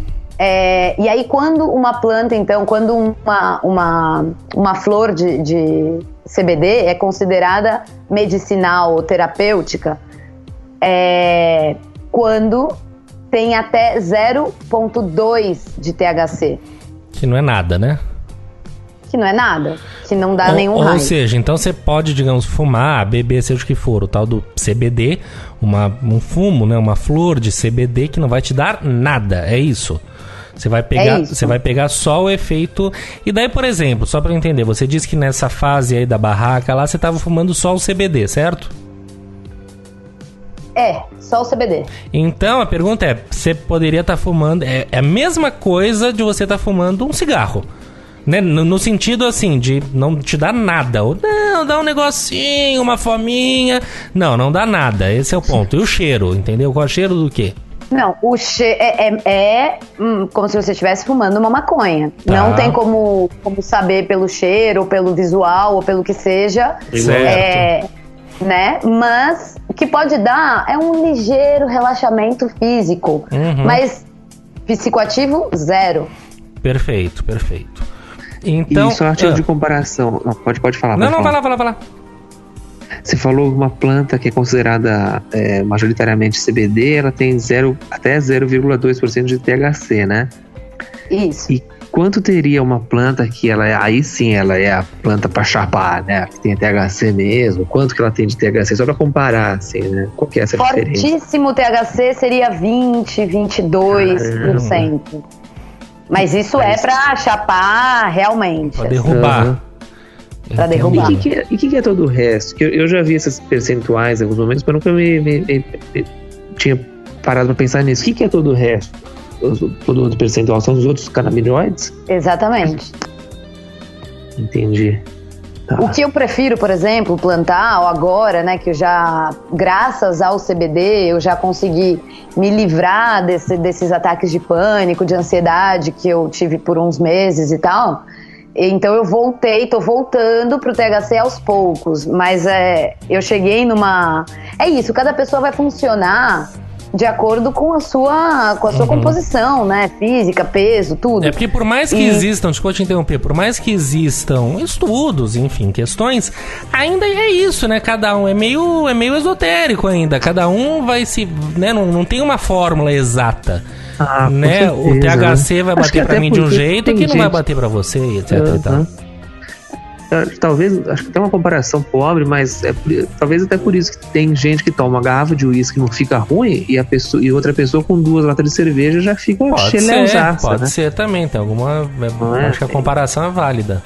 e aí quando uma planta, então, quando uma flor de CBD é considerada medicinal ou terapêutica, quando tem até 0,2 de THC. Que não é nada, né? Que não é nada, que não dá nenhum raio. Ou seja, então você pode, digamos, fumar, beber, seja o que for, o tal do CBD, um fumo, né, uma flor de CBD que não vai te dar nada, é isso? Você vai pegar só o efeito. E daí, por exemplo, só pra eu entender, você disse que nessa fase aí da barraca lá, você tava fumando só o CBD, certo? Só o CBD. Então, a pergunta é, você poderia estar fumando... É a mesma coisa de você estar fumando um cigarro, né? No sentido, assim, de não te dar nada. Ou, não, dá um negocinho, uma fominha. Não dá nada, esse é o ponto. E o cheiro, entendeu? Qual é o cheiro do quê? Não, o cheiro como se você estivesse fumando uma maconha. Tá. Não tem como saber pelo cheiro, ou pelo visual, ou pelo que seja. Certo. Né? Mas o que pode dar é um ligeiro relaxamento físico. Mas psicoativo, 0. Perfeito. Então, e só a título de comparação. Não, pode falar. Não, vai lá. Você falou uma planta que é considerada majoritariamente CBD, ela tem até 0,2% de THC, né? Isso. E quanto teria uma planta que aí sim ela é a planta para chapar, né? Que tem THC mesmo? Quanto que ela tem de THC? Só para comparar, assim, né? Qual que é essa diferença? Fortíssimo THC seria 22%. Mas isso é para chapar realmente. Para derrubar. Pra derrubar. E o que é todo o resto? Que eu já vi esses percentuais em alguns momentos, mas nunca me tinha parado pra pensar nisso. O que é todo o resto? Todo outro percentual são os outros canabinoides? Exatamente. Entendi. Tá. O que eu prefiro, por exemplo, plantar agora, né, que eu já, graças ao CBD, eu já consegui me livrar desses ataques de pânico, de ansiedade que eu tive por uns meses e tal. Então eu tô voltando pro THC aos poucos, mas eu cheguei numa... É isso, cada pessoa vai funcionar de acordo com a sua composição, né? Física, peso, tudo. É porque por mais que existam, desculpa te interromper, por mais que existam estudos, enfim, questões, ainda é isso, né? Cada um é meio esotérico ainda, cada um vai se... né? Não tem uma fórmula exata. Né? Certeza, o THC vai bater pra mim de um jeito que não vai bater pra você, etc. e tal. Talvez, acho que tem uma comparação pobre, mas talvez até por isso que tem gente que toma uma garrafa de uísque não fica ruim e outra pessoa com 2 latas de cerveja já fica cheleuzaça, pode né? ser também, tem alguma... acho que a comparação é válida.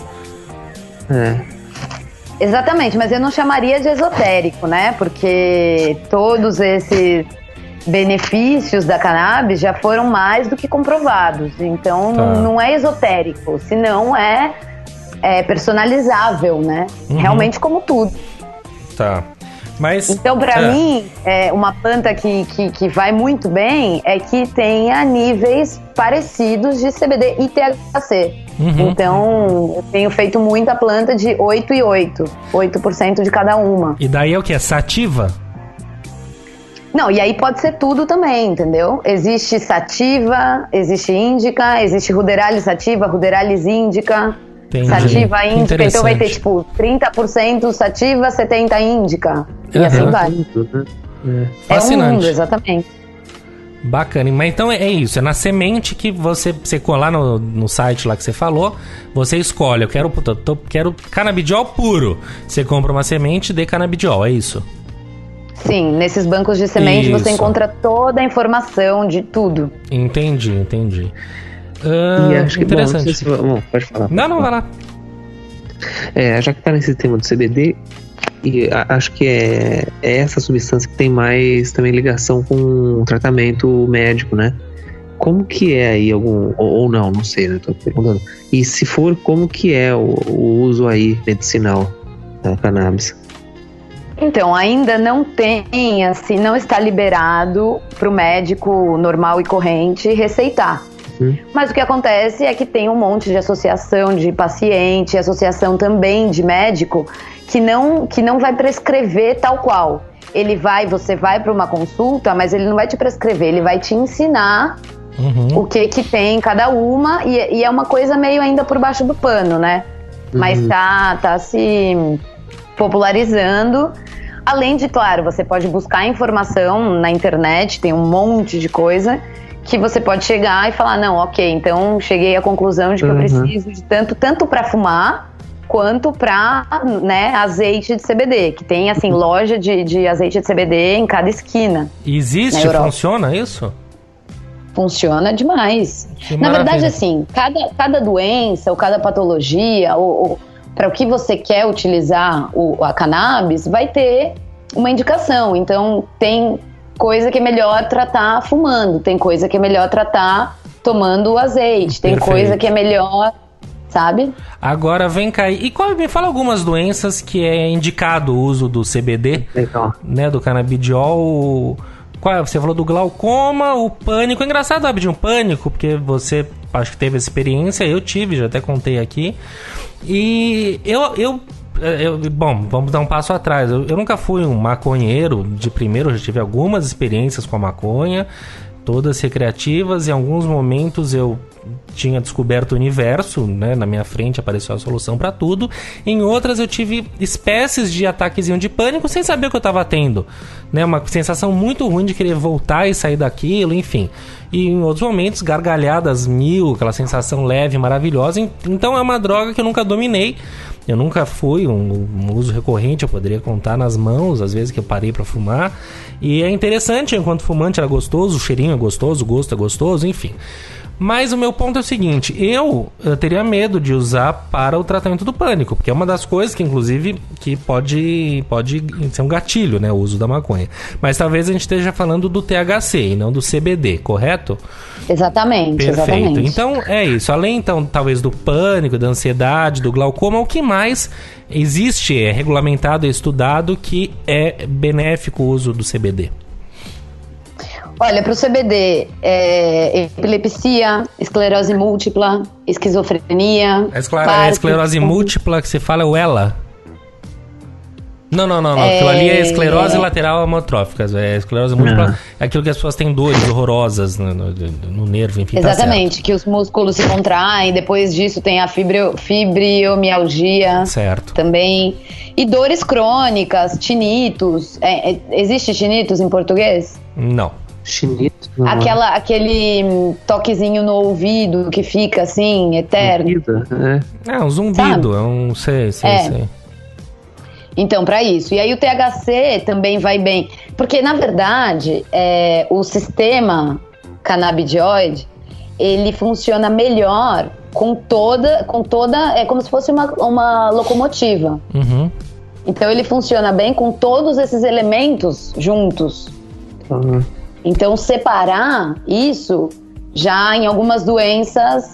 Exatamente, mas eu não chamaria de esotérico, né? Porque todos esses benefícios da cannabis já foram mais do que comprovados. Então não é esotérico, senão é personalizável, né? Realmente como tudo. Tá. Mas, então, pra mim, uma planta que vai muito bem é que tenha níveis parecidos de CBD e THC. Então, eu tenho feito muita planta de 8 e 8% de cada uma. E daí é o que? É sativa? Não, e aí pode ser tudo também, entendeu? Existe sativa, existe índica, existe ruderalis sativa, ruderalis índica. Entendi. Sativa, índica, então vai ter tipo 30% sativa, 70% índica. E assim vai. Fascinante. É um mundo, exatamente. Bacana, mas então é isso, é na semente que você colar no site lá que você falou, você escolhe, eu quero canabidiol puro. Você compra uma semente de canabidiol, é isso? Sim, nesses bancos de semente você encontra toda a informação de tudo. Entendi. E acho que interessante. Bom, pode falar. Não, vai lá. Já que tá nesse tema do CBD, e acho que é essa substância que tem mais também ligação com o tratamento médico, né? Como que é aí ou não sei, né? Tô perguntando. E se for, como que é o uso aí medicinal da cannabis? Então, ainda não tem, assim, não está liberado para o médico normal e corrente receitar. Mas o que acontece é que tem um monte de associação de paciente, associação também de médico, que não vai prescrever tal qual. Você vai para uma consulta, mas ele não vai te prescrever, ele vai te ensinar o que tem em cada uma, e é uma coisa meio ainda por baixo do pano, né? Mas tá se popularizando. Além de, claro, você pode buscar informação na internet, tem um monte de coisa que você pode chegar e falar, não, ok, então cheguei à conclusão de que eu preciso de tanto para fumar, quanto para, né, azeite de CBD, que tem, assim, loja de azeite de CBD em cada esquina. Existe? Funciona isso? Funciona demais. Na verdade, assim, cada doença ou cada patologia, ou para o que você quer utilizar a cannabis, vai ter uma indicação. Então, tem coisa que é melhor tratar fumando, tem coisa que é melhor tratar tomando azeite, tem coisa que é melhor, sabe? Agora vem cá, e me fala algumas doenças que é indicado o uso do CBD, né, do canabidiol. Você falou do glaucoma, o pânico. É engraçado, rapidinho, pânico, porque você acho que teve essa experiência, eu tive, já até contei aqui. E bom, vamos dar um passo atrás. Eu nunca fui um maconheiro de primeiro, eu já tive algumas experiências com a maconha, todas recreativas. Em alguns momentos eu tinha descoberto o universo, né? Na minha frente apareceu a solução para tudo. Em outras eu tive espécies de ataquezinho de pânico sem saber o que eu estava tendo, né? Uma sensação muito ruim de querer voltar e sair daquilo, enfim. E em outros momentos, gargalhadas mil, aquela sensação leve, maravilhosa. Então é uma droga que eu nunca dominei. Eu nunca fui um uso recorrente, eu poderia contar nas mãos as vezes que eu parei para fumar. E é interessante, enquanto fumante era gostoso, o cheirinho é gostoso, o gosto é gostoso, enfim. Mas o meu ponto é o seguinte, eu teria medo de usar para o tratamento do pânico, porque é uma das coisas que, inclusive, que pode ser um gatilho, né, o uso da maconha. Mas talvez a gente esteja falando do THC e não do CBD, correto? Exatamente. Perfeito. Exatamente. Então, é isso. Além, então, talvez do pânico, da ansiedade, do glaucoma, o que mais existe, é regulamentado e estudado que é benéfico o uso do CBD? Olha, para o CBD, epilepsia, esclerose múltipla, esquizofrenia. A esclerose múltipla que você fala é o ELA? Não. Aquilo ali é esclerose lateral amotrófica. É esclerose múltipla, é aquilo que as pessoas têm dores horrorosas no nervo, enfim. Exatamente, que os músculos se contraem, depois disso tem a fibromialgia. Certo. Também. E dores crônicas, tinitos. Existe tinitos em português? Não. Chinito? Aquele toquezinho no ouvido que fica assim, eterno. É um zumbido, Sei. Então, para isso. E aí o THC também vai bem. Porque, na verdade, o sistema canabidioide, ele funciona melhor com toda... É como se fosse uma locomotiva. Uhum. Então, ele funciona bem com todos esses elementos juntos. Uhum. Então, separar isso, já em algumas doenças,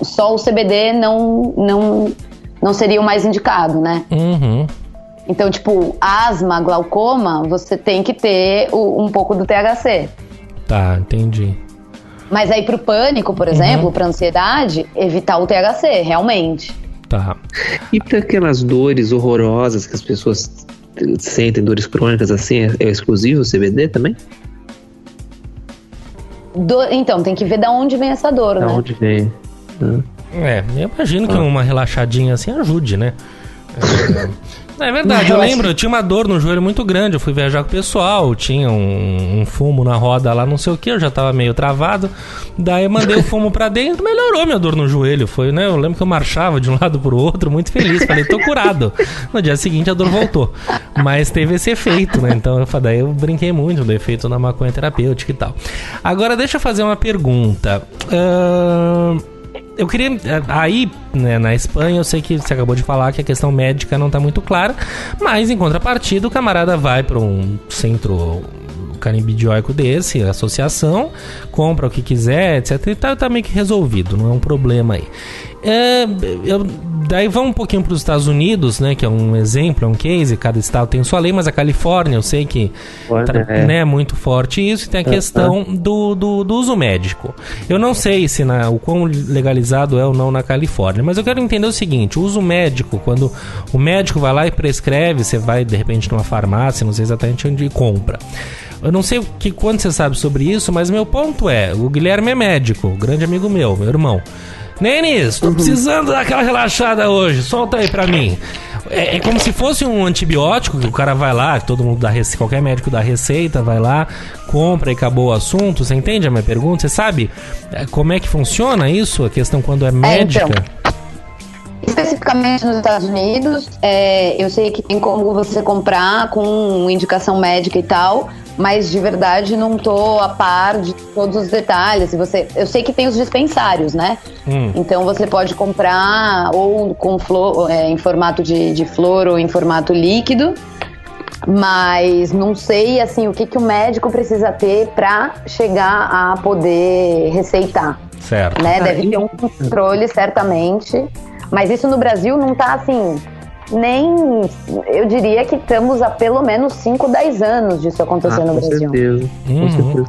só o CBD não seria o mais indicado, né? Uhum. Então, tipo, asma, glaucoma, você tem que ter um pouco do THC. Tá, entendi. Mas aí pro pânico, por exemplo, pra ansiedade, evitar o THC, realmente. Tá. E para aquelas dores horrorosas que as pessoas sentem, dores crônicas assim, é exclusivo o CBD também? Então, tem que ver de onde vem essa dor, né? De onde vem. Eu imagino que uma relaxadinha assim ajude, né? É verdade, eu lembro, eu tinha uma dor no joelho muito grande, eu fui viajar com o pessoal, tinha um fumo na roda lá, não sei o que, eu já tava meio travado, daí eu mandei o fumo pra dentro, melhorou minha dor no joelho, foi, né, eu lembro que eu marchava de um lado pro outro, muito feliz, falei, tô curado, no dia seguinte a dor voltou, mas teve esse efeito, né, então daí eu brinquei muito do efeito da maconha terapêutica e tal. Agora deixa eu fazer uma pergunta, eu queria... Aí, né, na Espanha, eu sei que você acabou de falar que a questão médica não tá muito clara, mas, em contrapartida, o camarada vai para um centro canabidióico desse, associação, compra o que quiser, etc. E tá meio que resolvido, não é um problema aí. Daí vamos um pouquinho para os Estados Unidos, né, que é um exemplo, é um case, cada estado tem sua lei, mas a Califórnia eu sei que né, é muito forte isso, e tem a questão do uso médico. Eu não sei se o quão legalizado é ou não na Califórnia, mas eu quero entender o seguinte, o uso médico, quando o médico vai lá e prescreve, você vai de repente numa farmácia, não sei exatamente onde compra. Eu não sei quanto você sabe sobre isso, mas meu ponto é, o Guilherme é médico, grande amigo meu irmão. Nenis, tô precisando daquela relaxada hoje, solta aí pra mim. É como se fosse um antibiótico que o cara vai lá, todo mundo dá qualquer médico dá receita, vai lá, compra e acabou o assunto. Você entende a minha pergunta? Você sabe como é que funciona isso? A questão quando é médica? Então, especificamente nos Estados Unidos, eu sei que tem como você comprar com indicação médica e tal, mas de verdade não tô a par de todos os detalhes. Eu sei que tem os dispensários, né? Então você pode comprar ou com em formato de flor ou em formato líquido, mas não sei assim o que o médico precisa ter para chegar a poder receitar. Certo. Né? Deve ter um controle, certamente. Mas isso no Brasil não tá assim, eu diria que estamos há pelo menos 5, 10 anos disso acontecer no Brasil. Com certeza.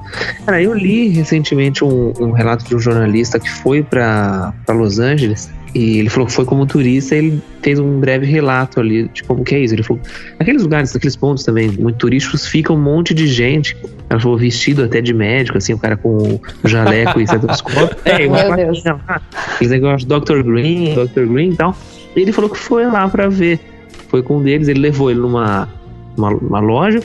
Cara, eu li recentemente um relato de um jornalista que foi para Los Angeles e ele falou que foi como turista e ele fez um breve relato ali de como que é isso. Ele falou, naqueles lugares, naqueles pontos também muito turísticos, fica um monte de gente, ela falou, vestido até de médico, assim, o cara com o jaleco e estetoscópio. Meu Deus. Aqueles negócios Dr. Green e tal. E ele falou que foi lá pra ver. Foi com um deles, ele levou ele numa loja.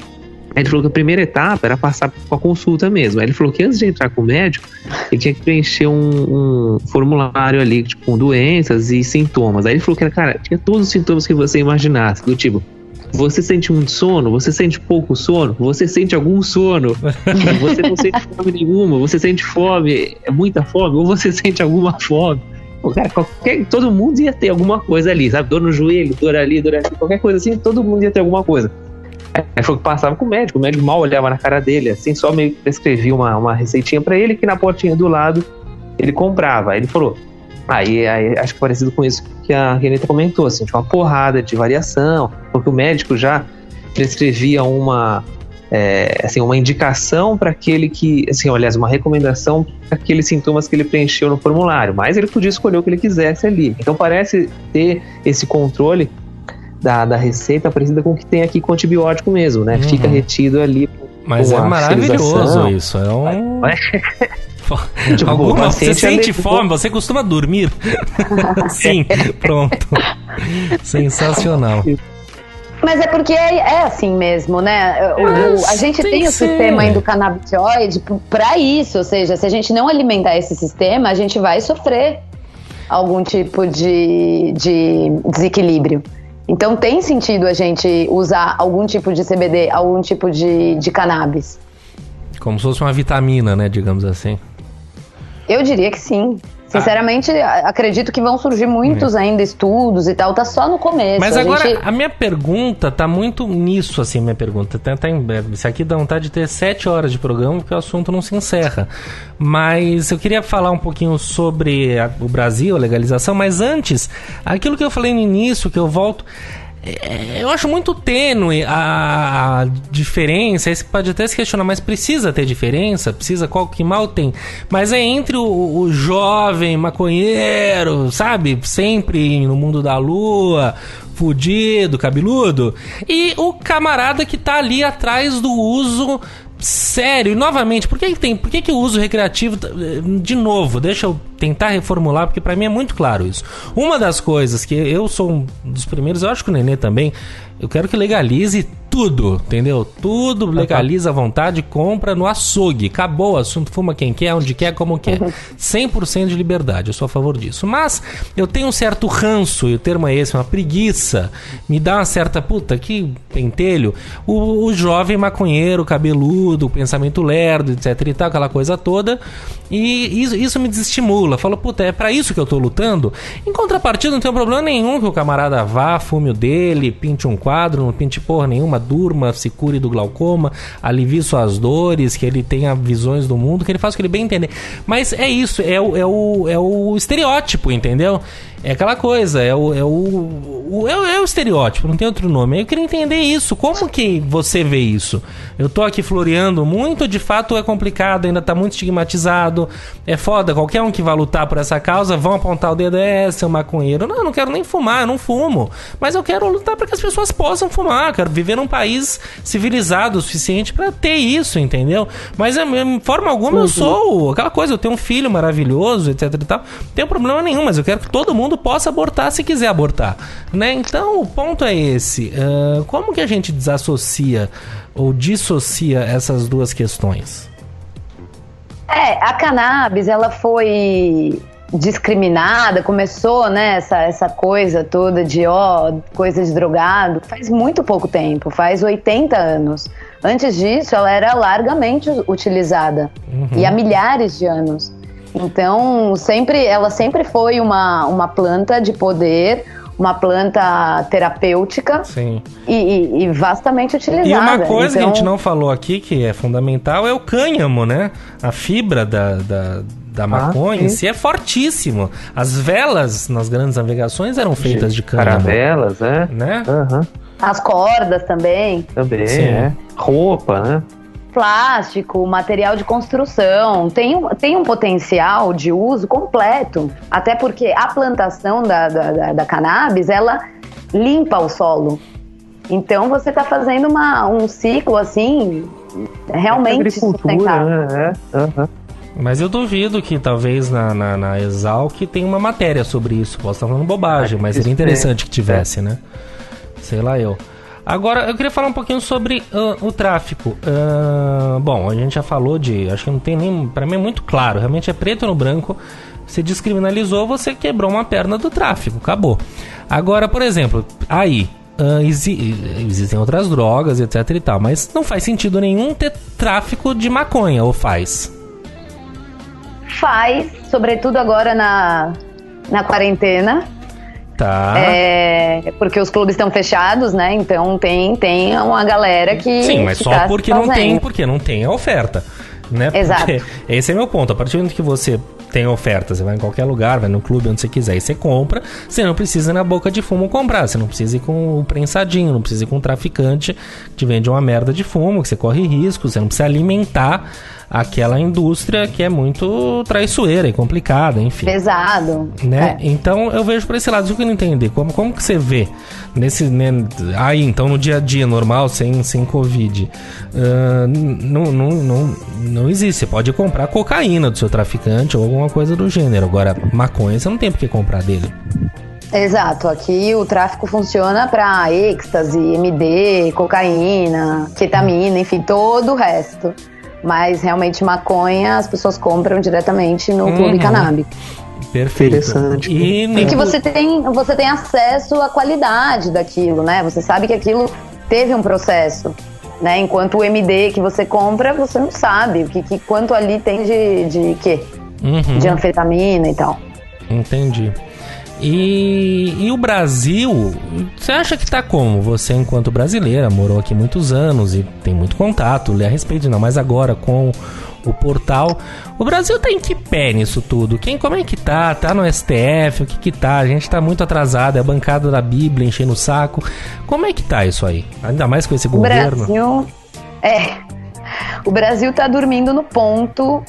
Aí ele falou que a primeira etapa era passar com a consulta mesmo. Aí ele falou que antes de entrar com o médico, ele tinha que preencher um formulário ali, tipo, com doenças e sintomas. Aí ele falou que era, cara, tinha todos os sintomas que você imaginasse. Do tipo, você sente muito sono? Você sente pouco sono? Você sente algum sono? Você não sente fome nenhuma? Você sente fome? Muita fome? Ou você sente alguma fome? Pô, cara, todo mundo ia ter alguma coisa ali, sabe? Dor no joelho, dor ali, qualquer coisa assim, todo mundo ia ter alguma coisa. Aí falou que passava com o médico mal olhava na cara dele, assim, só meio que prescrevia uma receitinha pra ele, que na portinha do lado ele comprava. Aí ele falou, aí acho que parecido com isso que a Renata comentou, assim, tinha uma porrada de variação, porque o médico já prescrevia uma indicação para aquele que, assim, aliás, uma recomendação para aqueles sintomas que ele preencheu no formulário, mas ele podia escolher o que ele quisesse ali. Então parece ter esse controle da receita parecida com o que tem aqui com antibiótico mesmo, né? Fica retido ali. Mas é maravilhoso isso, é um... Tipo, você sente fome? Você costuma dormir? Sim, pronto. Sensacional. Mas é porque é assim mesmo, né? A gente tem o sistema endocannabinoide para isso, ou seja, se a gente não alimentar esse sistema, a gente vai sofrer algum tipo de desequilíbrio. Então tem sentido a gente usar algum tipo de CBD, algum tipo de cannabis. Como se fosse uma vitamina, né, digamos assim. Eu diria que sim. Sinceramente, acredito que vão surgir muitos ainda estudos e tal, tá só no começo. Mas agora, a minha pergunta tá muito nisso, assim, minha pergunta. Isso aqui dá vontade de ter 7 horas de programa, porque o assunto não se encerra. Mas eu queria falar um pouquinho sobre o Brasil, a legalização, mas antes, aquilo que eu falei no início, que eu volto... Eu acho muito tênue a diferença. Aí você pode até se questionar, mas precisa ter diferença? Precisa, qual que mal tem? Mas é entre o jovem maconheiro, sabe? Sempre no mundo da lua, fudido, cabeludo, e o camarada que tá ali atrás do uso sério, e novamente, por que o uso recreativo, de novo, deixa eu tentar reformular, porque pra mim é muito claro isso. Uma das coisas que eu sou um dos primeiros, eu acho que o Nenê também, eu quero que legalize tudo, entendeu? Tudo legaliza à vontade, compra no açougue, acabou o assunto, fuma quem quer, onde quer, como quer. 100% de liberdade, eu sou a favor disso. Mas eu tenho um certo ranço, e o termo é esse, uma preguiça, me dá uma certa, puta, que pentelho, o jovem maconheiro, cabeludo, pensamento lerdo, etc e tal, aquela coisa toda, e isso me desestimula. Falo, puta, é pra isso que eu tô lutando? Em contrapartida, não tem problema nenhum que o camarada vá, fume o dele, pinte um quadro, não pinte porra nenhuma, durma, se cure do glaucoma, alivie suas dores, que ele tenha visões do mundo, que ele faça o que ele bem entender. Mas é isso, é o estereótipo, entendeu? É aquela coisa, é o estereótipo, não tem outro nome. Eu queria entender isso, como que você vê isso? Eu tô aqui floreando muito, de fato é complicado, ainda tá muito estigmatizado, é foda, qualquer um que vai lutar por essa causa, vão apontar o dedo, seu maconheiro. Não, eu não quero nem fumar, eu não fumo, mas eu quero lutar para que as pessoas possam fumar, quero viver num país civilizado o suficiente para ter isso, entendeu? Mas de forma alguma eu sou aquela coisa, eu tenho um filho maravilhoso, etc e tal, não tenho problema nenhum, mas eu quero que todo mundo possa abortar se quiser abortar, né? Então o ponto é esse, como que a gente desassocia ou dissocia essas duas questões? A cannabis, ela foi discriminada, começou, né, essa coisa toda de coisa de drogado, faz muito pouco tempo, faz 80 anos. Antes disso, ela era largamente utilizada, e há milhares de anos. Então, ela sempre foi uma planta de poder, uma planta terapêutica. Sim. E vastamente utilizada. E uma coisa que a gente não falou aqui, que é fundamental, é o cânhamo, né? A fibra da maconha em si é fortíssimo. As velas nas grandes navegações eram feitas de cânhamo. Caravelas, né? As cordas também. Também, roupa, né? Plástico, material de construção, tem um potencial de uso completo, até porque a plantação da cannabis, ela limpa o solo. Então você está fazendo um ciclo assim, realmente sustentável. Né? Mas eu duvido que talvez na Exalc tenha uma matéria sobre isso. Posso estar falando bobagem, mas seria interessante que tivesse, né? Sei lá eu. Agora, eu queria falar um pouquinho sobre o tráfico. Bom, a gente já falou acho que não tem nem... Pra mim é muito claro, realmente é preto no branco. Você descriminalizou, você quebrou uma perna do tráfico, acabou. Agora, por exemplo, existem outras drogas, etc e tal, mas não faz sentido nenhum ter tráfico de maconha, ou faz? Faz, sobretudo agora na quarentena. Tá. Porque os clubes estão fechados, né? Então tem uma galera que... Sim, mas só porque não tem a oferta, né? Exato. Porque esse é meu ponto. A partir do momento que você tem oferta, você vai em qualquer lugar, vai no clube, onde você quiser, e você compra, você não precisa ir na boca de fumo comprar, você não precisa ir com o prensadinho, não precisa ir com o traficante que te vende uma merda de fumo, que você corre risco, você não precisa alimentar aquela indústria que é muito traiçoeira e complicada, enfim. Pesado. Né? Então eu vejo por esse lado, eu quero entender como que você vê nesse, né, então no dia a dia normal, sem Covid, não existe. Você pode comprar cocaína do seu traficante ou alguma coisa do gênero. Agora, maconha você não tem por que comprar dele. Exato, aqui o tráfico funciona para êxtase, MD, cocaína, ketamina, enfim, todo o resto. Mas realmente maconha as pessoas compram diretamente no clube canábico. Perfeito. Interessante. Porque você tem acesso à qualidade daquilo, né? Você sabe que aquilo teve um processo, né? Enquanto o MD que você compra, você não sabe quanto ali tem de quê? De anfetamina e tal. Entendi. E o Brasil, você acha que tá como? Você, enquanto brasileira, morou aqui muitos anos e tem muito contato, lê a respeito, não mais agora com o portal. O Brasil tá em que pé nisso tudo? Como é que tá? Tá no STF? O que tá? A gente tá muito atrasado, é a bancada da Bíblia enchendo o saco. Como é que tá isso aí? Ainda mais com esse governo. O Brasil tá dormindo no ponto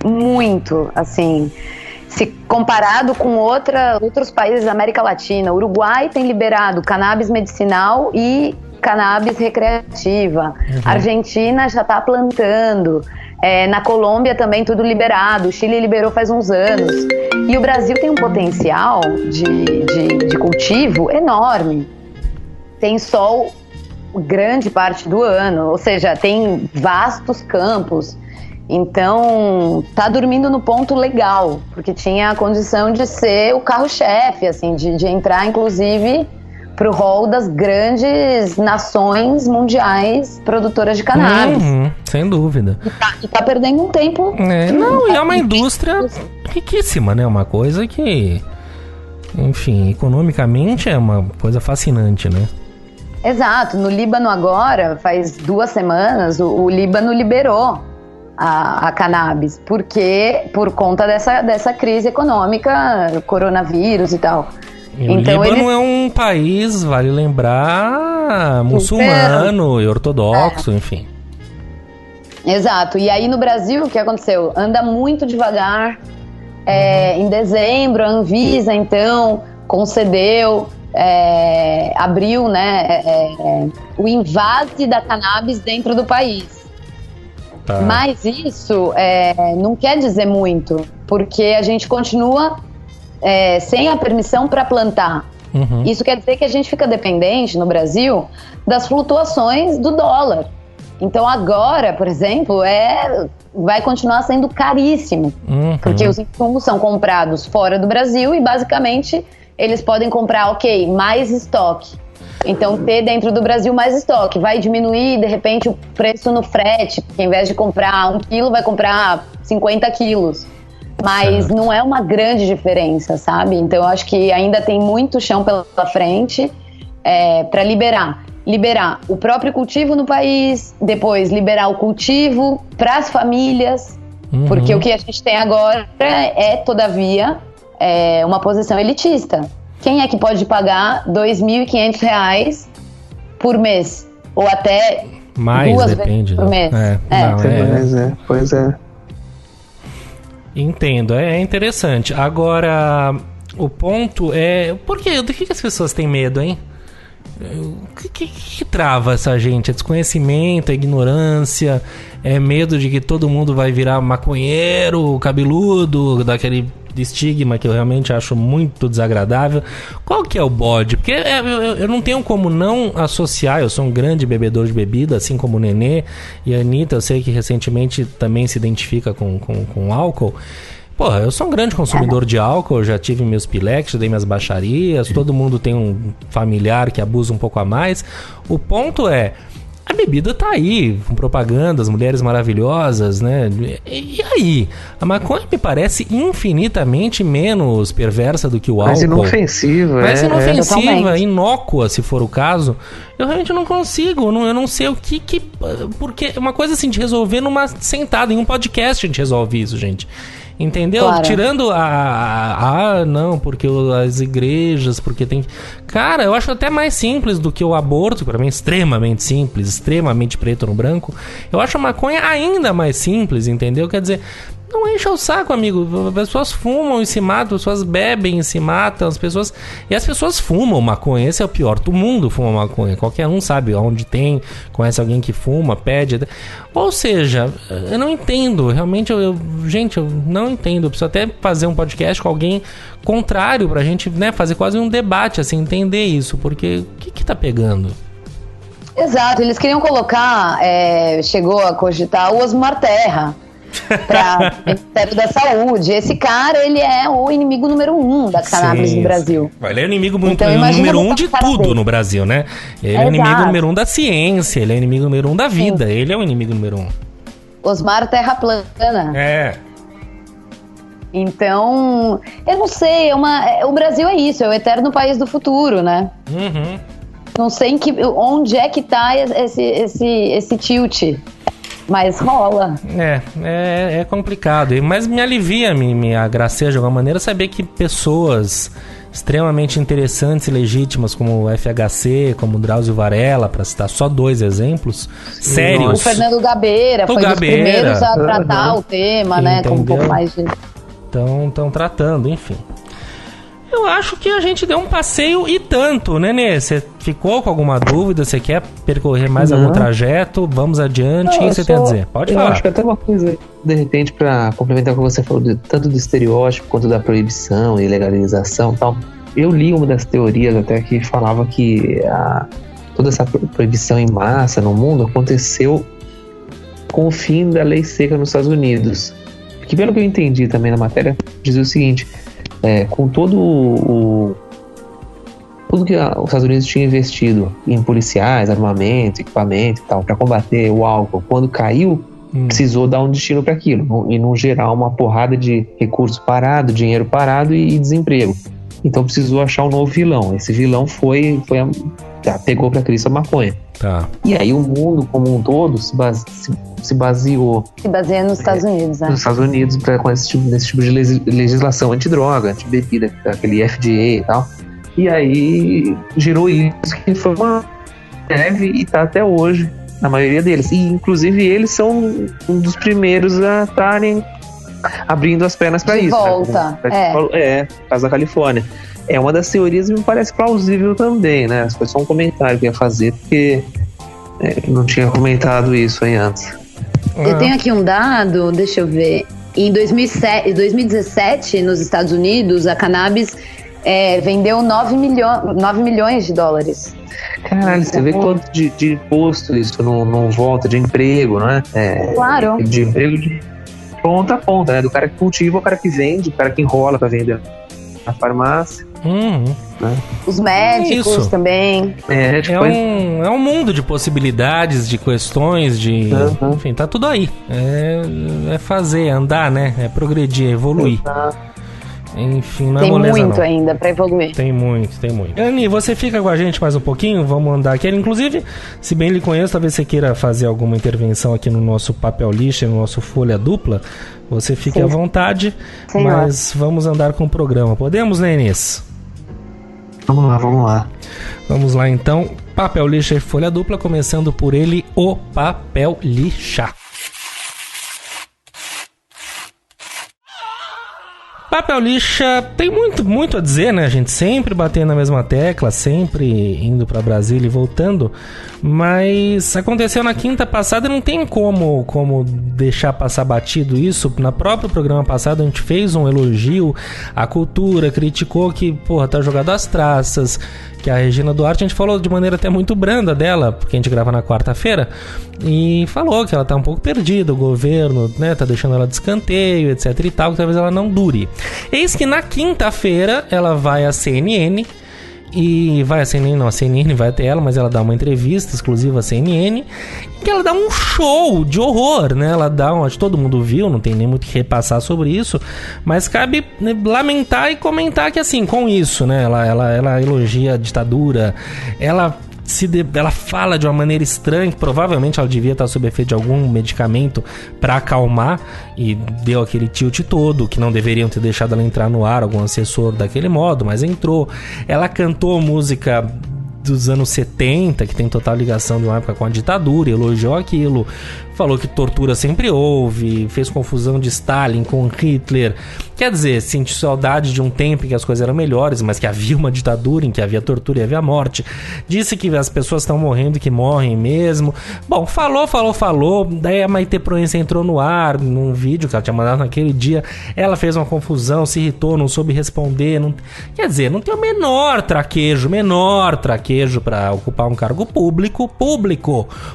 muito, assim... Se comparado com outros países da América Latina, o Uruguai tem liberado cannabis medicinal e cannabis recreativa. A Argentina já está plantando. Na Colômbia também tudo liberado. O Chile liberou faz uns anos. E o Brasil tem um potencial de cultivo enorme. Tem sol grande parte do ano, ou seja, tem vastos campos. Então, tá dormindo no ponto legal, porque tinha a condição de ser o carro-chefe, assim, de entrar, inclusive, pro rol das grandes nações mundiais produtoras de cannabis. Sem dúvida. E tá perdendo um tempo. E é uma indústria riquíssima, né? Uma coisa que, enfim, economicamente é uma coisa fascinante, né? Exato. No Líbano agora, faz 2 semanas, o Líbano liberou a cannabis, porque por conta dessa crise econômica, coronavírus e tal. E então, o Líbano é um país, vale lembrar, muçulmano e ortodoxo, enfim. Exato. E aí no Brasil, o que aconteceu? Anda muito devagar. Em dezembro, a Anvisa, então, concedeu, abriu, né, o invase da cannabis dentro do país. Tá. Mas isso não quer dizer muito, porque a gente continua sem a permissão para plantar. Isso quer dizer que a gente fica dependente no Brasil das flutuações do dólar. Então agora, por exemplo, vai continuar sendo caríssimo, porque os insumos são comprados fora do Brasil e basicamente eles podem comprar, mais estoque. Então ter dentro do Brasil mais estoque, vai diminuir de repente o preço no frete, porque ao invés de comprar 1 quilo, vai comprar 50 quilos. Mas não é uma grande diferença, sabe? Então eu acho que ainda tem muito chão pela frente para liberar o próprio cultivo no país, depois liberar o cultivo para as famílias, porque o que a gente tem agora todavia, uma posição elitista. Quem é que pode pagar R$2.500 por mês? Ou até mais, 2 depende, vezes por mês? Pois é. Entendo, é interessante. Agora, o ponto é... do que as pessoas têm medo, hein? O que trava essa gente? É desconhecimento, é ignorância, é medo de que todo mundo vai virar maconheiro, cabeludo, daquele estigma que eu realmente acho muito desagradável. Qual que é o bode? Porque eu não tenho como não associar. Eu sou um grande bebedor de bebida, assim como o Nenê e a Anitta. Eu sei que recentemente também se identifica com álcool. Porra, eu sou um grande consumidor de álcool, já tive meus pileques, já dei minhas baixarias, todo mundo tem um familiar que abusa um pouco a mais. O ponto é, a bebida tá aí, com propagandas, mulheres maravilhosas, né? E aí? A maconha me parece infinitamente menos perversa do que o álcool. Mais inofensiva. Mais inofensiva, inócua, se for o caso. Eu realmente não consigo, eu não sei o que... Porque é uma coisa assim de resolver numa sentada, em um podcast a gente resolve isso, gente. Entendeu? Claro. Tirando não, porque as igrejas, porque tem... Cara, eu acho até mais simples do que o aborto, para mim é extremamente simples, extremamente preto no branco. Eu acho a maconha ainda mais simples, entendeu? Quer dizer, não encha o saco, amigo. As pessoas fumam e se matam, as pessoas bebem e se matam, as pessoas fumam maconha. Esse é o pior. Todo mundo fuma maconha. Qualquer um sabe onde tem, conhece alguém que fuma, pede. Ou seja, eu não entendo. Realmente, gente, eu não entendo. Eu preciso até fazer um podcast com alguém contrário pra gente, né, fazer quase um debate, assim, entender isso. Porque o que tá pegando? Exato. Eles queriam colocar, chegou a cogitar o Osmar Terra para o Ministério da Saúde. Esse cara, ele é o inimigo número 1 da cannabis no Brasil. Ele é o inimigo número 1 de tudo no Brasil, né? Ele é o inimigo número 1 da ciência, ele é o inimigo número 1 da vida. Sim. Ele é o inimigo número 1. Osmar Terra Plana. Então, eu não sei, o Brasil é isso, é o eterno país do futuro, né? Não sei onde é que tá esse tilt. Mas rola. É complicado. Mas me alivia, me agracia de alguma maneira saber que pessoas extremamente interessantes e legítimas como o FHC, como o Drauzio Varela, para citar só 2 exemplos sérios. O Fernando Gabeira foi dos primeiros a tratar o tema, né? Com um pouco mais de... Estão tratando, enfim. Eu eu acho que a gente deu um passeio e tanto, né, Nenê? Você ficou com alguma dúvida? Você quer percorrer mais algum trajeto? Vamos adiante. O que você tem a dizer? Pode falar. Eu acho que até uma coisa, de repente, pra complementar o que você falou, tanto do estereótipo quanto da proibição e legalização e tal. Eu li uma das teorias até que falava que toda essa proibição em massa no mundo aconteceu com o fim da lei seca nos Estados Unidos. Porque pelo que eu entendi também na matéria, dizia o seguinte, com tudo que os Estados Unidos tinham investido em policiais, armamento, equipamento e tal, para combater o álcool, quando caiu, precisou dar um destino para aquilo e não gerar uma porrada de recurso parado, dinheiro parado e desemprego. Então precisou achar um novo vilão. Esse vilão pegou pra Cristo a maconha. Tá. E aí o mundo como um todo se baseou... Se baseia nos Estados Unidos, né? Nos Estados Unidos, com nesse tipo de legislação antidroga, antibebida, aquele FDA e tal. E aí gerou isso, que foi uma greve e tá até hoje, na maioria deles. E inclusive eles são um dos primeiros a estarem abrindo as pernas para isso. Volta. Né? Caso da Califórnia. É uma das teorias e me parece plausível também, né? Foi só um comentário que eu ia fazer, porque não tinha comentado isso aí antes. Eu tenho aqui um dado, deixa eu ver. Em 2017, nos Estados Unidos, a cannabis vendeu 9 milhões de dólares. Caralho, você vê quanto de imposto isso não volta, de emprego, não é? Claro. De emprego de ponta a ponta, né? Do cara que cultiva, o cara que vende, o cara que enrola pra vender na farmácia. Né? Os médicos também. É um mundo de possibilidades, de questões, enfim, tá tudo aí. É fazer, andar, né? É progredir, evoluir. Enfim, não é moleza, tem muito não. ainda pra evoluir. Tem muito. Anny, você fica com a gente mais um pouquinho? Vamos andar aqui. Inclusive, se bem lhe conheço, talvez você queira fazer alguma intervenção aqui no nosso Papel Lixa, no nosso Folha Dupla. Você fique à vontade, mas vamos andar com o programa. Podemos, né, Inês? Vamos lá. Vamos lá, então. Papel Lixa e Folha Dupla, começando por ele, o Papel Lixa. Papel Lixa tem muito a dizer, né? A gente sempre batendo na mesma tecla, sempre indo pra Brasília e voltando, mas aconteceu na quinta passada e não tem como deixar passar batido isso. Na próprio programa passado a gente fez um elogio à cultura, criticou que, tá jogado às traças, que a Regina Duarte, a gente falou de maneira até muito branda dela, porque a gente grava na quarta-feira, e falou que ela tá um pouco perdida, o governo, né, tá deixando ela de escanteio, etc e tal, que talvez ela não dure. Eis que na quinta-feira ela vai à CNN, a CNN vai até ela, mas ela dá uma entrevista exclusiva à CNN, que ela dá um show de horror, né? Ela dá acho que todo mundo viu, não tem nem muito o que repassar sobre isso, mas cabe, né, lamentar e comentar que assim, com isso, né? Ela elogia a ditadura, ela fala de uma maneira estranha, que provavelmente ela devia estar sob efeito de algum medicamento para acalmar, e deu aquele tilt todo, que não deveriam ter deixado ela entrar no ar, algum assessor daquele modo, mas entrou. Ela cantou música dos anos 70, que tem total ligação de uma época com a ditadura, elogiou aquilo, falou que tortura sempre houve, fez confusão de Stalin com Hitler, quer dizer, sentiu saudade de um tempo em que as coisas eram melhores, mas que havia uma ditadura, em que havia tortura e havia morte, disse que as pessoas estão morrendo e que morrem mesmo. Bom, falou, daí a Maite Proença entrou no ar, num vídeo que ela tinha mandado naquele dia, ela fez uma confusão, se irritou, não soube responder, quer dizer, não tem o menor traquejo para ocupar um cargo público,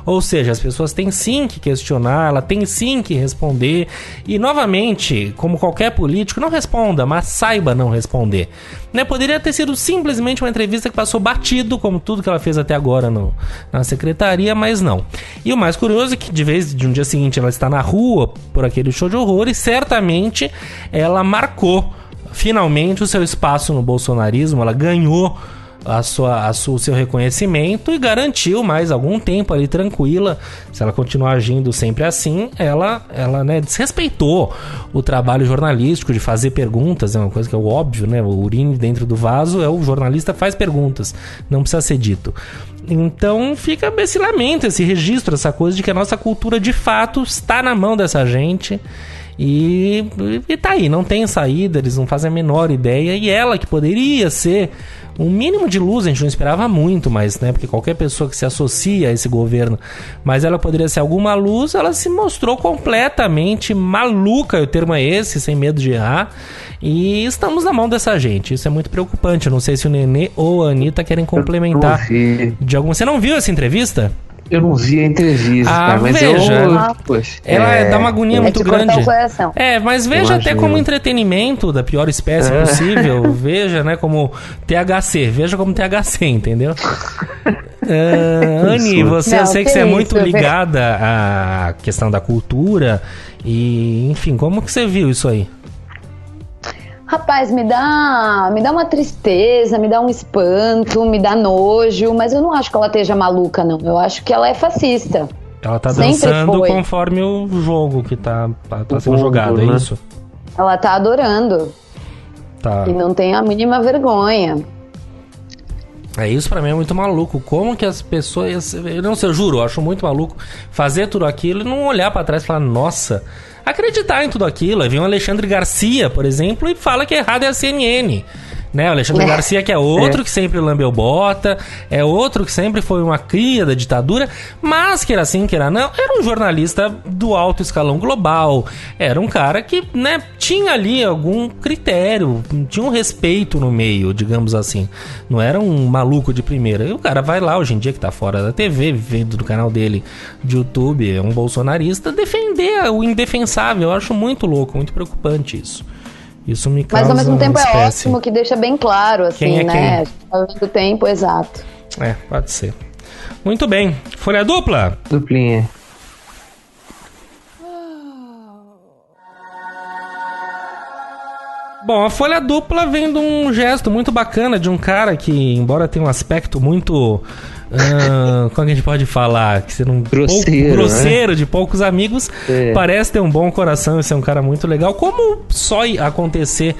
ou seja, as pessoas têm sim que questionar, ela tem sim que responder, e novamente, como qualquer político, não responda, mas saiba não responder, né? Poderia ter sido simplesmente uma entrevista que passou batido, como tudo que ela fez até agora na secretaria, mas não. E o mais curioso é que de um dia seguinte ela está na rua por aquele show de horror, e certamente ela marcou finalmente o seu espaço no bolsonarismo, ela ganhou o seu reconhecimento e garantiu mais algum tempo ali tranquila. Se ela continuar agindo sempre assim, ela né, desrespeitou o trabalho jornalístico de fazer perguntas, é uma coisa que é óbvio, né? O urine dentro do vaso o jornalista faz perguntas, não precisa ser dito. Então fica esse lamento, esse registro, essa coisa de que a nossa cultura de fato está na mão dessa gente E tá aí, não tem saída, eles não fazem a menor ideia. E ela, que poderia ser um mínimo de luz, a gente não esperava muito, mas, né, porque qualquer pessoa que se associa a esse governo, mas ela poderia ser alguma luz, ela se mostrou completamente maluca, o termo é esse, sem medo de errar, e estamos na mão dessa gente, isso é muito preocupante. Eu não sei se o Nenê ou a Anitta querem complementar de algum... Você não viu essa entrevista? Eu não vi a entrevista, mas veja, ela dá uma agonia muito grande. Mas veja até como entretenimento da pior espécie possível. Veja, né, como THC. Veja como THC, entendeu? Anny, eu sei que você é muito ligada à questão da cultura. E, enfim, como que você viu isso aí? Rapaz, me dá uma tristeza, me dá um espanto, me dá nojo, mas eu não acho que ela esteja maluca, não. Eu acho que ela é fascista. Ela tá dançando conforme o jogo que tá sendo jogado, é isso? Ela tá adorando. Tá. E não tem a mínima vergonha. Isso pra mim é muito maluco. Como que as pessoas... Eu não sei, eu juro, eu acho muito maluco fazer tudo aquilo e não olhar pra trás e falar, nossa... acreditar em tudo aquilo. Aí vem o Alexandre Garcia, por exemplo, e fala que errado é a CNN. Né? O Alexandre Garcia, que é outro que sempre lambeu bota, é outro que sempre foi uma cria da ditadura, mas, queira sim, queira não, era um jornalista do alto escalão global, era um cara que, né, tinha ali algum critério, tinha um respeito no meio, digamos assim, não era um maluco de primeira. E o cara vai lá, hoje em dia que tá fora da TV, vivendo do canal dele de YouTube, é um bolsonarista, defender o indefensável. Eu acho muito louco, muito preocupante isso. Isso me causa. Mas ao mesmo tempo é ótimo que deixa bem claro, assim, né? Falando do tempo, exato. Pode ser. Muito bem. Folha dupla? Duplinha. Bom, a folha dupla vem de um gesto muito bacana de um cara que, embora tenha um aspecto muito... como a gente pode falar? Que ser um grosseiro, né? De poucos amigos, parece ter um bom coração e ser um cara muito legal. Como só acontecer,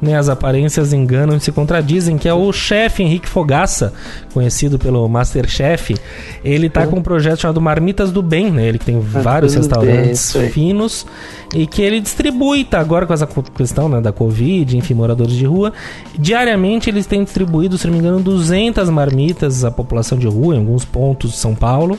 né, as aparências enganam e se contradizem, que é o chefe Henrique Fogaça, conhecido pelo Masterchef. Ele tá com um projeto chamado Marmitas do Bem, né? Ele que tem vários restaurantes finos e que ele distribui, tá agora com essa questão, né, da Covid, enfim, moradores de rua. Diariamente eles têm distribuído, se não me engano, 200 marmitas à população de rua, em alguns pontos de São Paulo.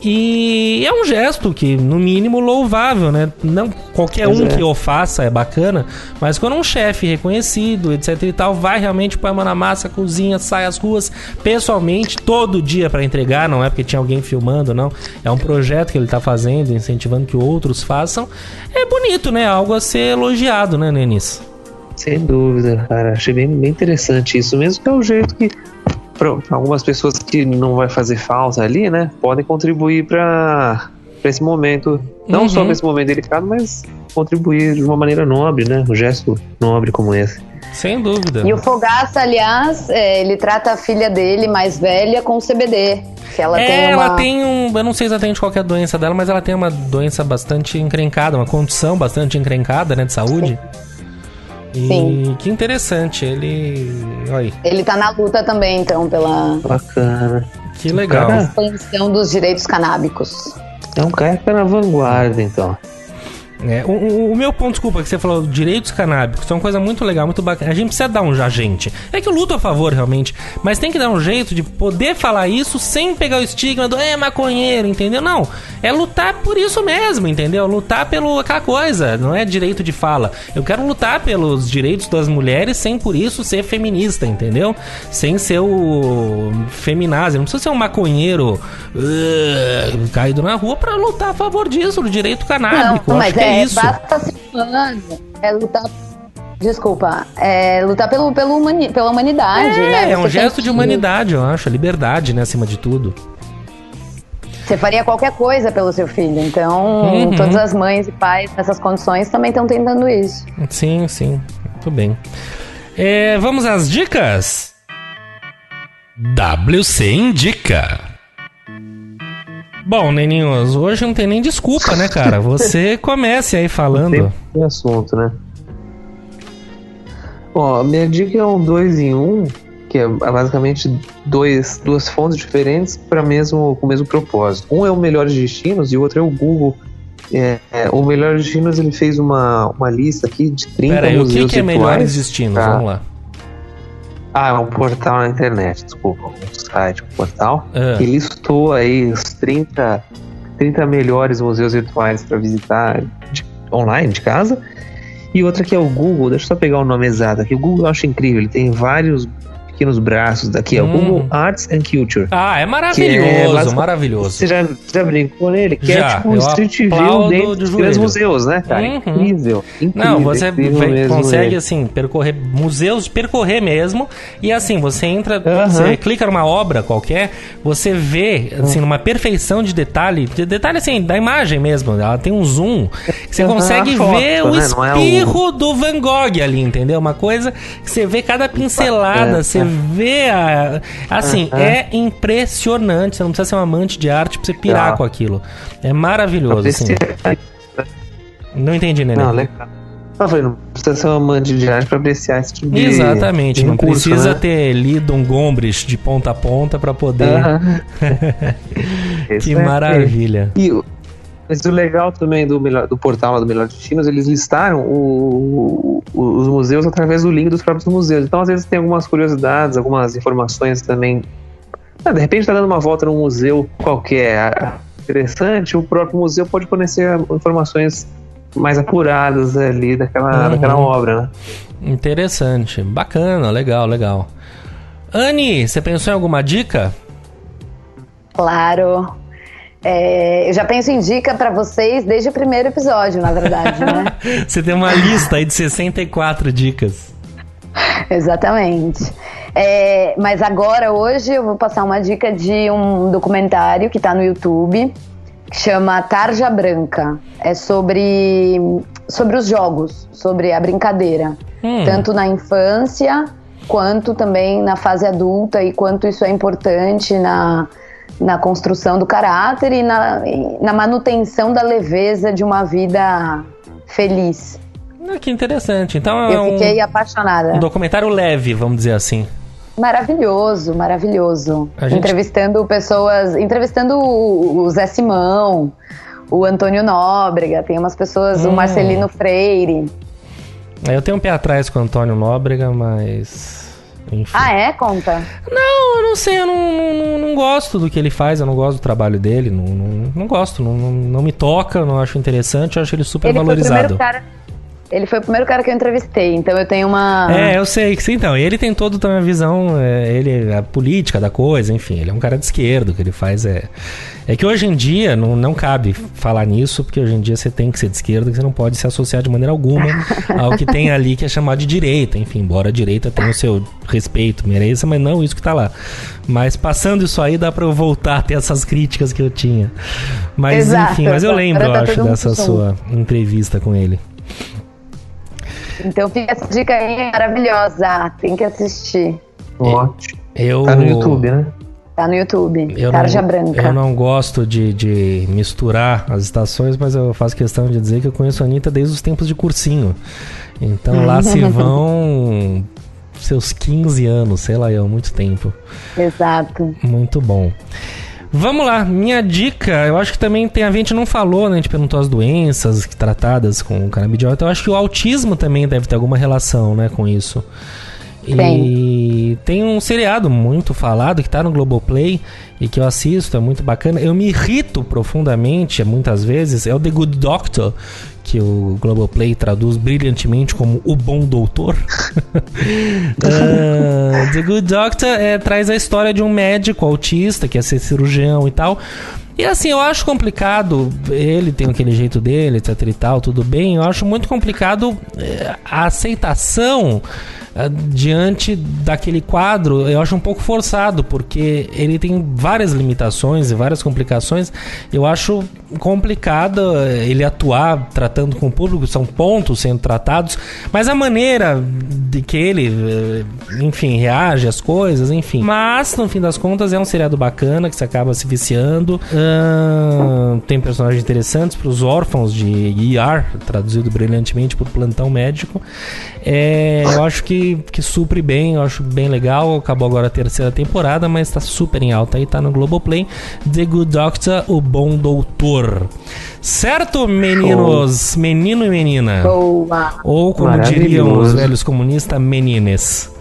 E é um gesto que, no mínimo, louvável, né? Não qualquer que o faça é bacana, mas quando um chefe reconhecido, etc e tal, vai realmente, põe a mão na massa, cozinha, sai às ruas, pessoalmente, todo dia para entregar, não é porque tinha alguém filmando, não. É um projeto que ele tá fazendo, incentivando que outros façam. É bonito, né? Algo a ser elogiado, né, Nenis? Sem dúvida, cara. Achei bem interessante isso mesmo, que é o jeito que... para algumas pessoas que não vai fazer falta ali, né, podem contribuir para esse momento, não só para esse momento delicado, mas contribuir de uma maneira nobre, né, um gesto nobre como esse. Sem dúvida. E o Fogaça, aliás, ele trata a filha dele, mais velha, com CBD. Que ela tem eu não sei exatamente qual que é a doença dela, mas ela tem uma doença bastante encrencada, uma condição bastante encrencada, né, de saúde. Sim. E que interessante, ele tá na luta também, então, pela... Bacana. Que legal. Expansão dos direitos canábicos. É um cara que tá na vanguarda, então. O meu ponto, desculpa, que você falou, direitos canábicos, é uma coisa muito legal, muito bacana. A gente precisa dar gente. É que eu luto a favor, realmente, mas tem que dar um jeito de poder falar isso sem pegar o estigma do maconheiro, entendeu? Não, é lutar por isso mesmo, entendeu? Lutar pelo aquela coisa, não é direito de fala. Eu quero lutar pelos direitos das mulheres sem por isso ser feminista, entendeu? Sem ser o feminazi, não precisa ser um maconheiro caído na rua pra lutar a favor disso, do direito canábico. Não, mas é isso. Basta ser humano, lutar. Desculpa, lutar pela humanidade, né? É um gesto de humanidade, eu acho, a liberdade, né, acima de tudo. Você faria qualquer coisa pelo seu filho, então todas as mães e pais nessas condições também estão tentando isso. Sim, muito bem. Vamos às dicas? WC Indica. Bom, Neninhos, hoje não tem nem desculpa, né, cara? Você comece aí falando. Tem assunto, né? Ó, minha dica é um 2 em 1, que é basicamente duas fontes diferentes com o mesmo propósito. Um é o Melhores Destinos e o outro é o Google O Melhores Destinos, ele fez uma lista aqui de 30 Pera aí, museus o que é virtuais. Melhores Destinos? Tá. Vamos lá. É um portal na internet, desculpa, um site, um portal, que listou aí os 30 melhores museus virtuais para visitar online, de casa. E outra que é o Google, deixa eu só pegar o nome exato aqui. O Google eu acho incrível, ele tem vários pequenos braços daqui, é o Google Arts and Culture. É maravilhoso, maravilhoso. Você já brincou nele? Que Já, é tipo um Street View dentro dos grandes museus, né, cara? Incrível. Não, você mesmo consegue, ele. assim, percorrer mesmo, e assim, você entra, você clica numa obra qualquer, você vê, assim, numa perfeição de detalhe, assim, da imagem mesmo, ela tem um zoom, que você consegue ver o espirro do Van Gogh ali, entendeu? Uma coisa que você vê cada pincelada, você vê é impressionante, você não precisa ser um amante de arte pra você pirar com aquilo. É maravilhoso, assim. Não entendi, Nenê. Não, legal. Não precisa ser um amante de arte pra apreciar esse tipo de... Exatamente, não recurso, precisa ter lido um Gombrich de ponta a ponta pra poder... Que maravilha. Mas o legal também do portal lá do Melhores Destinos, eles listaram os museus através do link dos próprios museus. Então, às vezes, tem algumas curiosidades, algumas informações também. De repente, está dando uma volta num museu qualquer interessante, o próprio museu pode fornecer informações mais apuradas ali daquela obra, né? Interessante, bacana, legal. Anne, você pensou em alguma dica? Claro. Eu já penso em dica pra vocês desde o primeiro episódio, na verdade, né? Você tem uma lista aí de 64 dicas. Exatamente. Mas agora, hoje, eu vou passar uma dica de um documentário que tá no YouTube, que chama Tarja Branca. É sobre os jogos, sobre a brincadeira. Tanto na infância, quanto também na fase adulta, e quanto isso é importante na construção do caráter e na manutenção da leveza de uma vida feliz. Que interessante. Então eu fiquei apaixonada. Um documentário leve, vamos dizer assim. Maravilhoso. Entrevistando o Zé Simão, o Antônio Nóbrega, tem umas pessoas, o Marcelino Freire. Eu tenho um pé atrás com o Antônio Nóbrega, mas... enfim. Conta? Não, eu não sei, eu não gosto do que ele faz, eu não gosto do trabalho dele, não gosto, não me toca, não acho interessante, eu acho ele super valorizado. Ele foi o primeiro cara que eu entrevistei, então eu tenho uma... Eu sei que sim, então, ele tem toda uma visão, a política da coisa, enfim, ele é um cara de esquerda, o que ele faz é que hoje em dia não cabe falar nisso, porque hoje em dia você tem que ser de esquerda, que você não pode se associar de maneira alguma ao que tem ali que é chamado de direita, enfim, embora a direita tenha o seu respeito, mereça, mas não isso que tá lá. Mas passando isso aí, dá pra eu voltar a ter essas críticas que eu tinha. Mas exato, enfim, mas eu lembro, eu acho, dessa sua entrevista com ele. Então fica essa dica aí maravilhosa, tem que assistir. Ótimo. Tá no YouTube, né? Tá no YouTube, Tarja Branca. Eu não gosto de misturar as estações, mas eu faço questão de dizer que eu conheço a Anitta desde os tempos de cursinho. Então lá se vão seus 15 anos, sei lá, muito tempo. Exato. Muito bom. Vamos lá, minha dica, eu acho que também tem a gente não falou, né? A gente perguntou as doenças tratadas com o canabidiol, então eu acho que o autismo também deve ter alguma relação, né, com isso. E tem um seriado muito falado que tá no Globoplay e que eu assisto, é muito bacana. Eu me irrito profundamente, muitas vezes, é o The Good Doctor, que o Globoplay traduz brilhantemente como O Bom Doutor. The Good Doctor traz a história de um médico autista que é ser cirurgião e tal. E assim, eu acho complicado, ele tem aquele jeito dele, etc e tal, tudo bem. Eu acho muito complicado a aceitação diante daquele quadro. Eu acho um pouco forçado, porque ele tem várias limitações e várias complicações. Eu acho complicado ele atuar tratando com o público, são pontos sendo tratados, mas a maneira de que ele, enfim, reage às coisas, enfim. Mas, no fim das contas, é um seriado bacana que você acaba se viciando. Tem personagens interessantes para os órfãos de ER, traduzido brilhantemente por Plantão Médico. Eu acho que supre bem, eu acho bem legal. Acabou agora a terceira temporada, mas está super em alta aí, tá no Globoplay. The Good Doctor, O Bom Doutor. Certo, meninos? Menino e menina. Boa. Ou, como diriam os velhos comunistas, menines.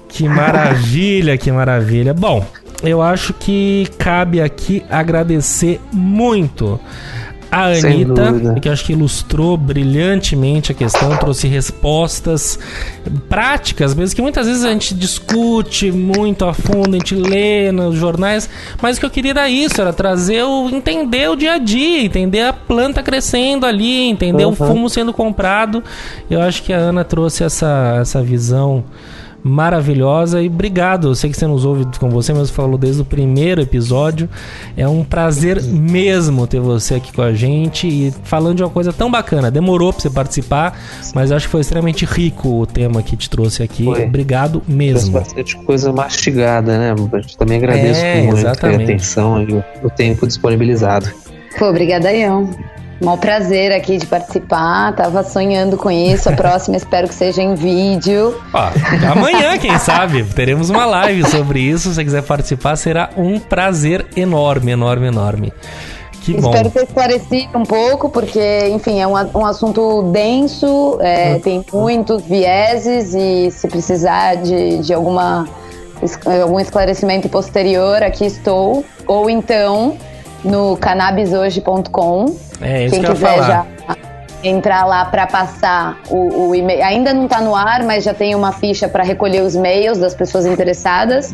Que maravilha, que maravilha. Bom, eu acho que cabe aqui agradecer muito a Anitta, que eu acho que ilustrou brilhantemente a questão, trouxe respostas práticas, mesmo que muitas vezes a gente discute muito a fundo, a gente lê nos jornais, mas o que eu queria era isso, era trazer entender o dia a dia, entender a planta crescendo ali, entender o fumo sendo comprado. Eu acho que a Ana trouxe essa visão maravilhosa e obrigado, eu sei que você nos ouve com você, mas falou desde o primeiro episódio, é um prazer mesmo ter você aqui com a gente e falando de uma coisa tão bacana, demorou pra você participar, mas eu acho que foi extremamente rico o tema que te trouxe aqui, obrigado mesmo. Bastante coisa mastigada, né? Eu também agradeço muito a atenção e o tempo disponibilizado. Pô, obrigada eu. Um prazer aqui de participar, tava sonhando com isso. A próxima espero que seja em vídeo. Amanhã, quem sabe, teremos uma live sobre isso. Se você quiser participar, será um prazer enorme, enorme, enorme. Que bom. Espero ter esclarecido um pouco, porque, enfim, é um assunto denso, tem muitos vieses e se precisar de algum esclarecimento posterior, aqui estou. Ou então no cannabishoje.com. Quem quiser já entrar lá para passar o e-mail. Ainda não está no ar, mas já tem uma ficha para recolher os e-mails das pessoas interessadas.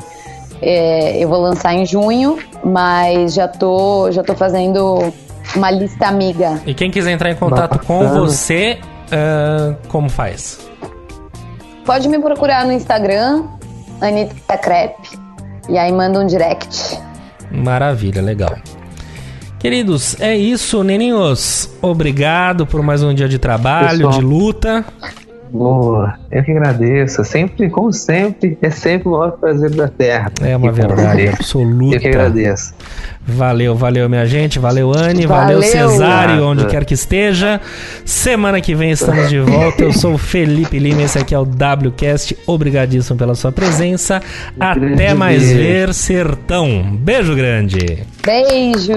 Eu vou lançar em junho, mas já tô fazendo uma lista amiga. E quem quiser entrar em contato com você, como faz? Pode me procurar no Instagram, Anitta Crepe, e aí manda um direct. Maravilha, legal. Queridos, é isso, neninhos. Obrigado por mais um dia de trabalho, de luta. Boa, eu que agradeço. Sempre, como sempre, é sempre o maior prazer da Terra. É uma verdade absoluta. Eu que agradeço. Valeu, minha gente. Valeu, Anne. Valeu, Cesário, onde quer que esteja. Semana que vem estamos de volta. Eu sou o Felipe Lima, esse aqui é o WCast. Obrigadíssimo pela sua presença. Até mais ver, Sertão. Beijo grande. Beijo.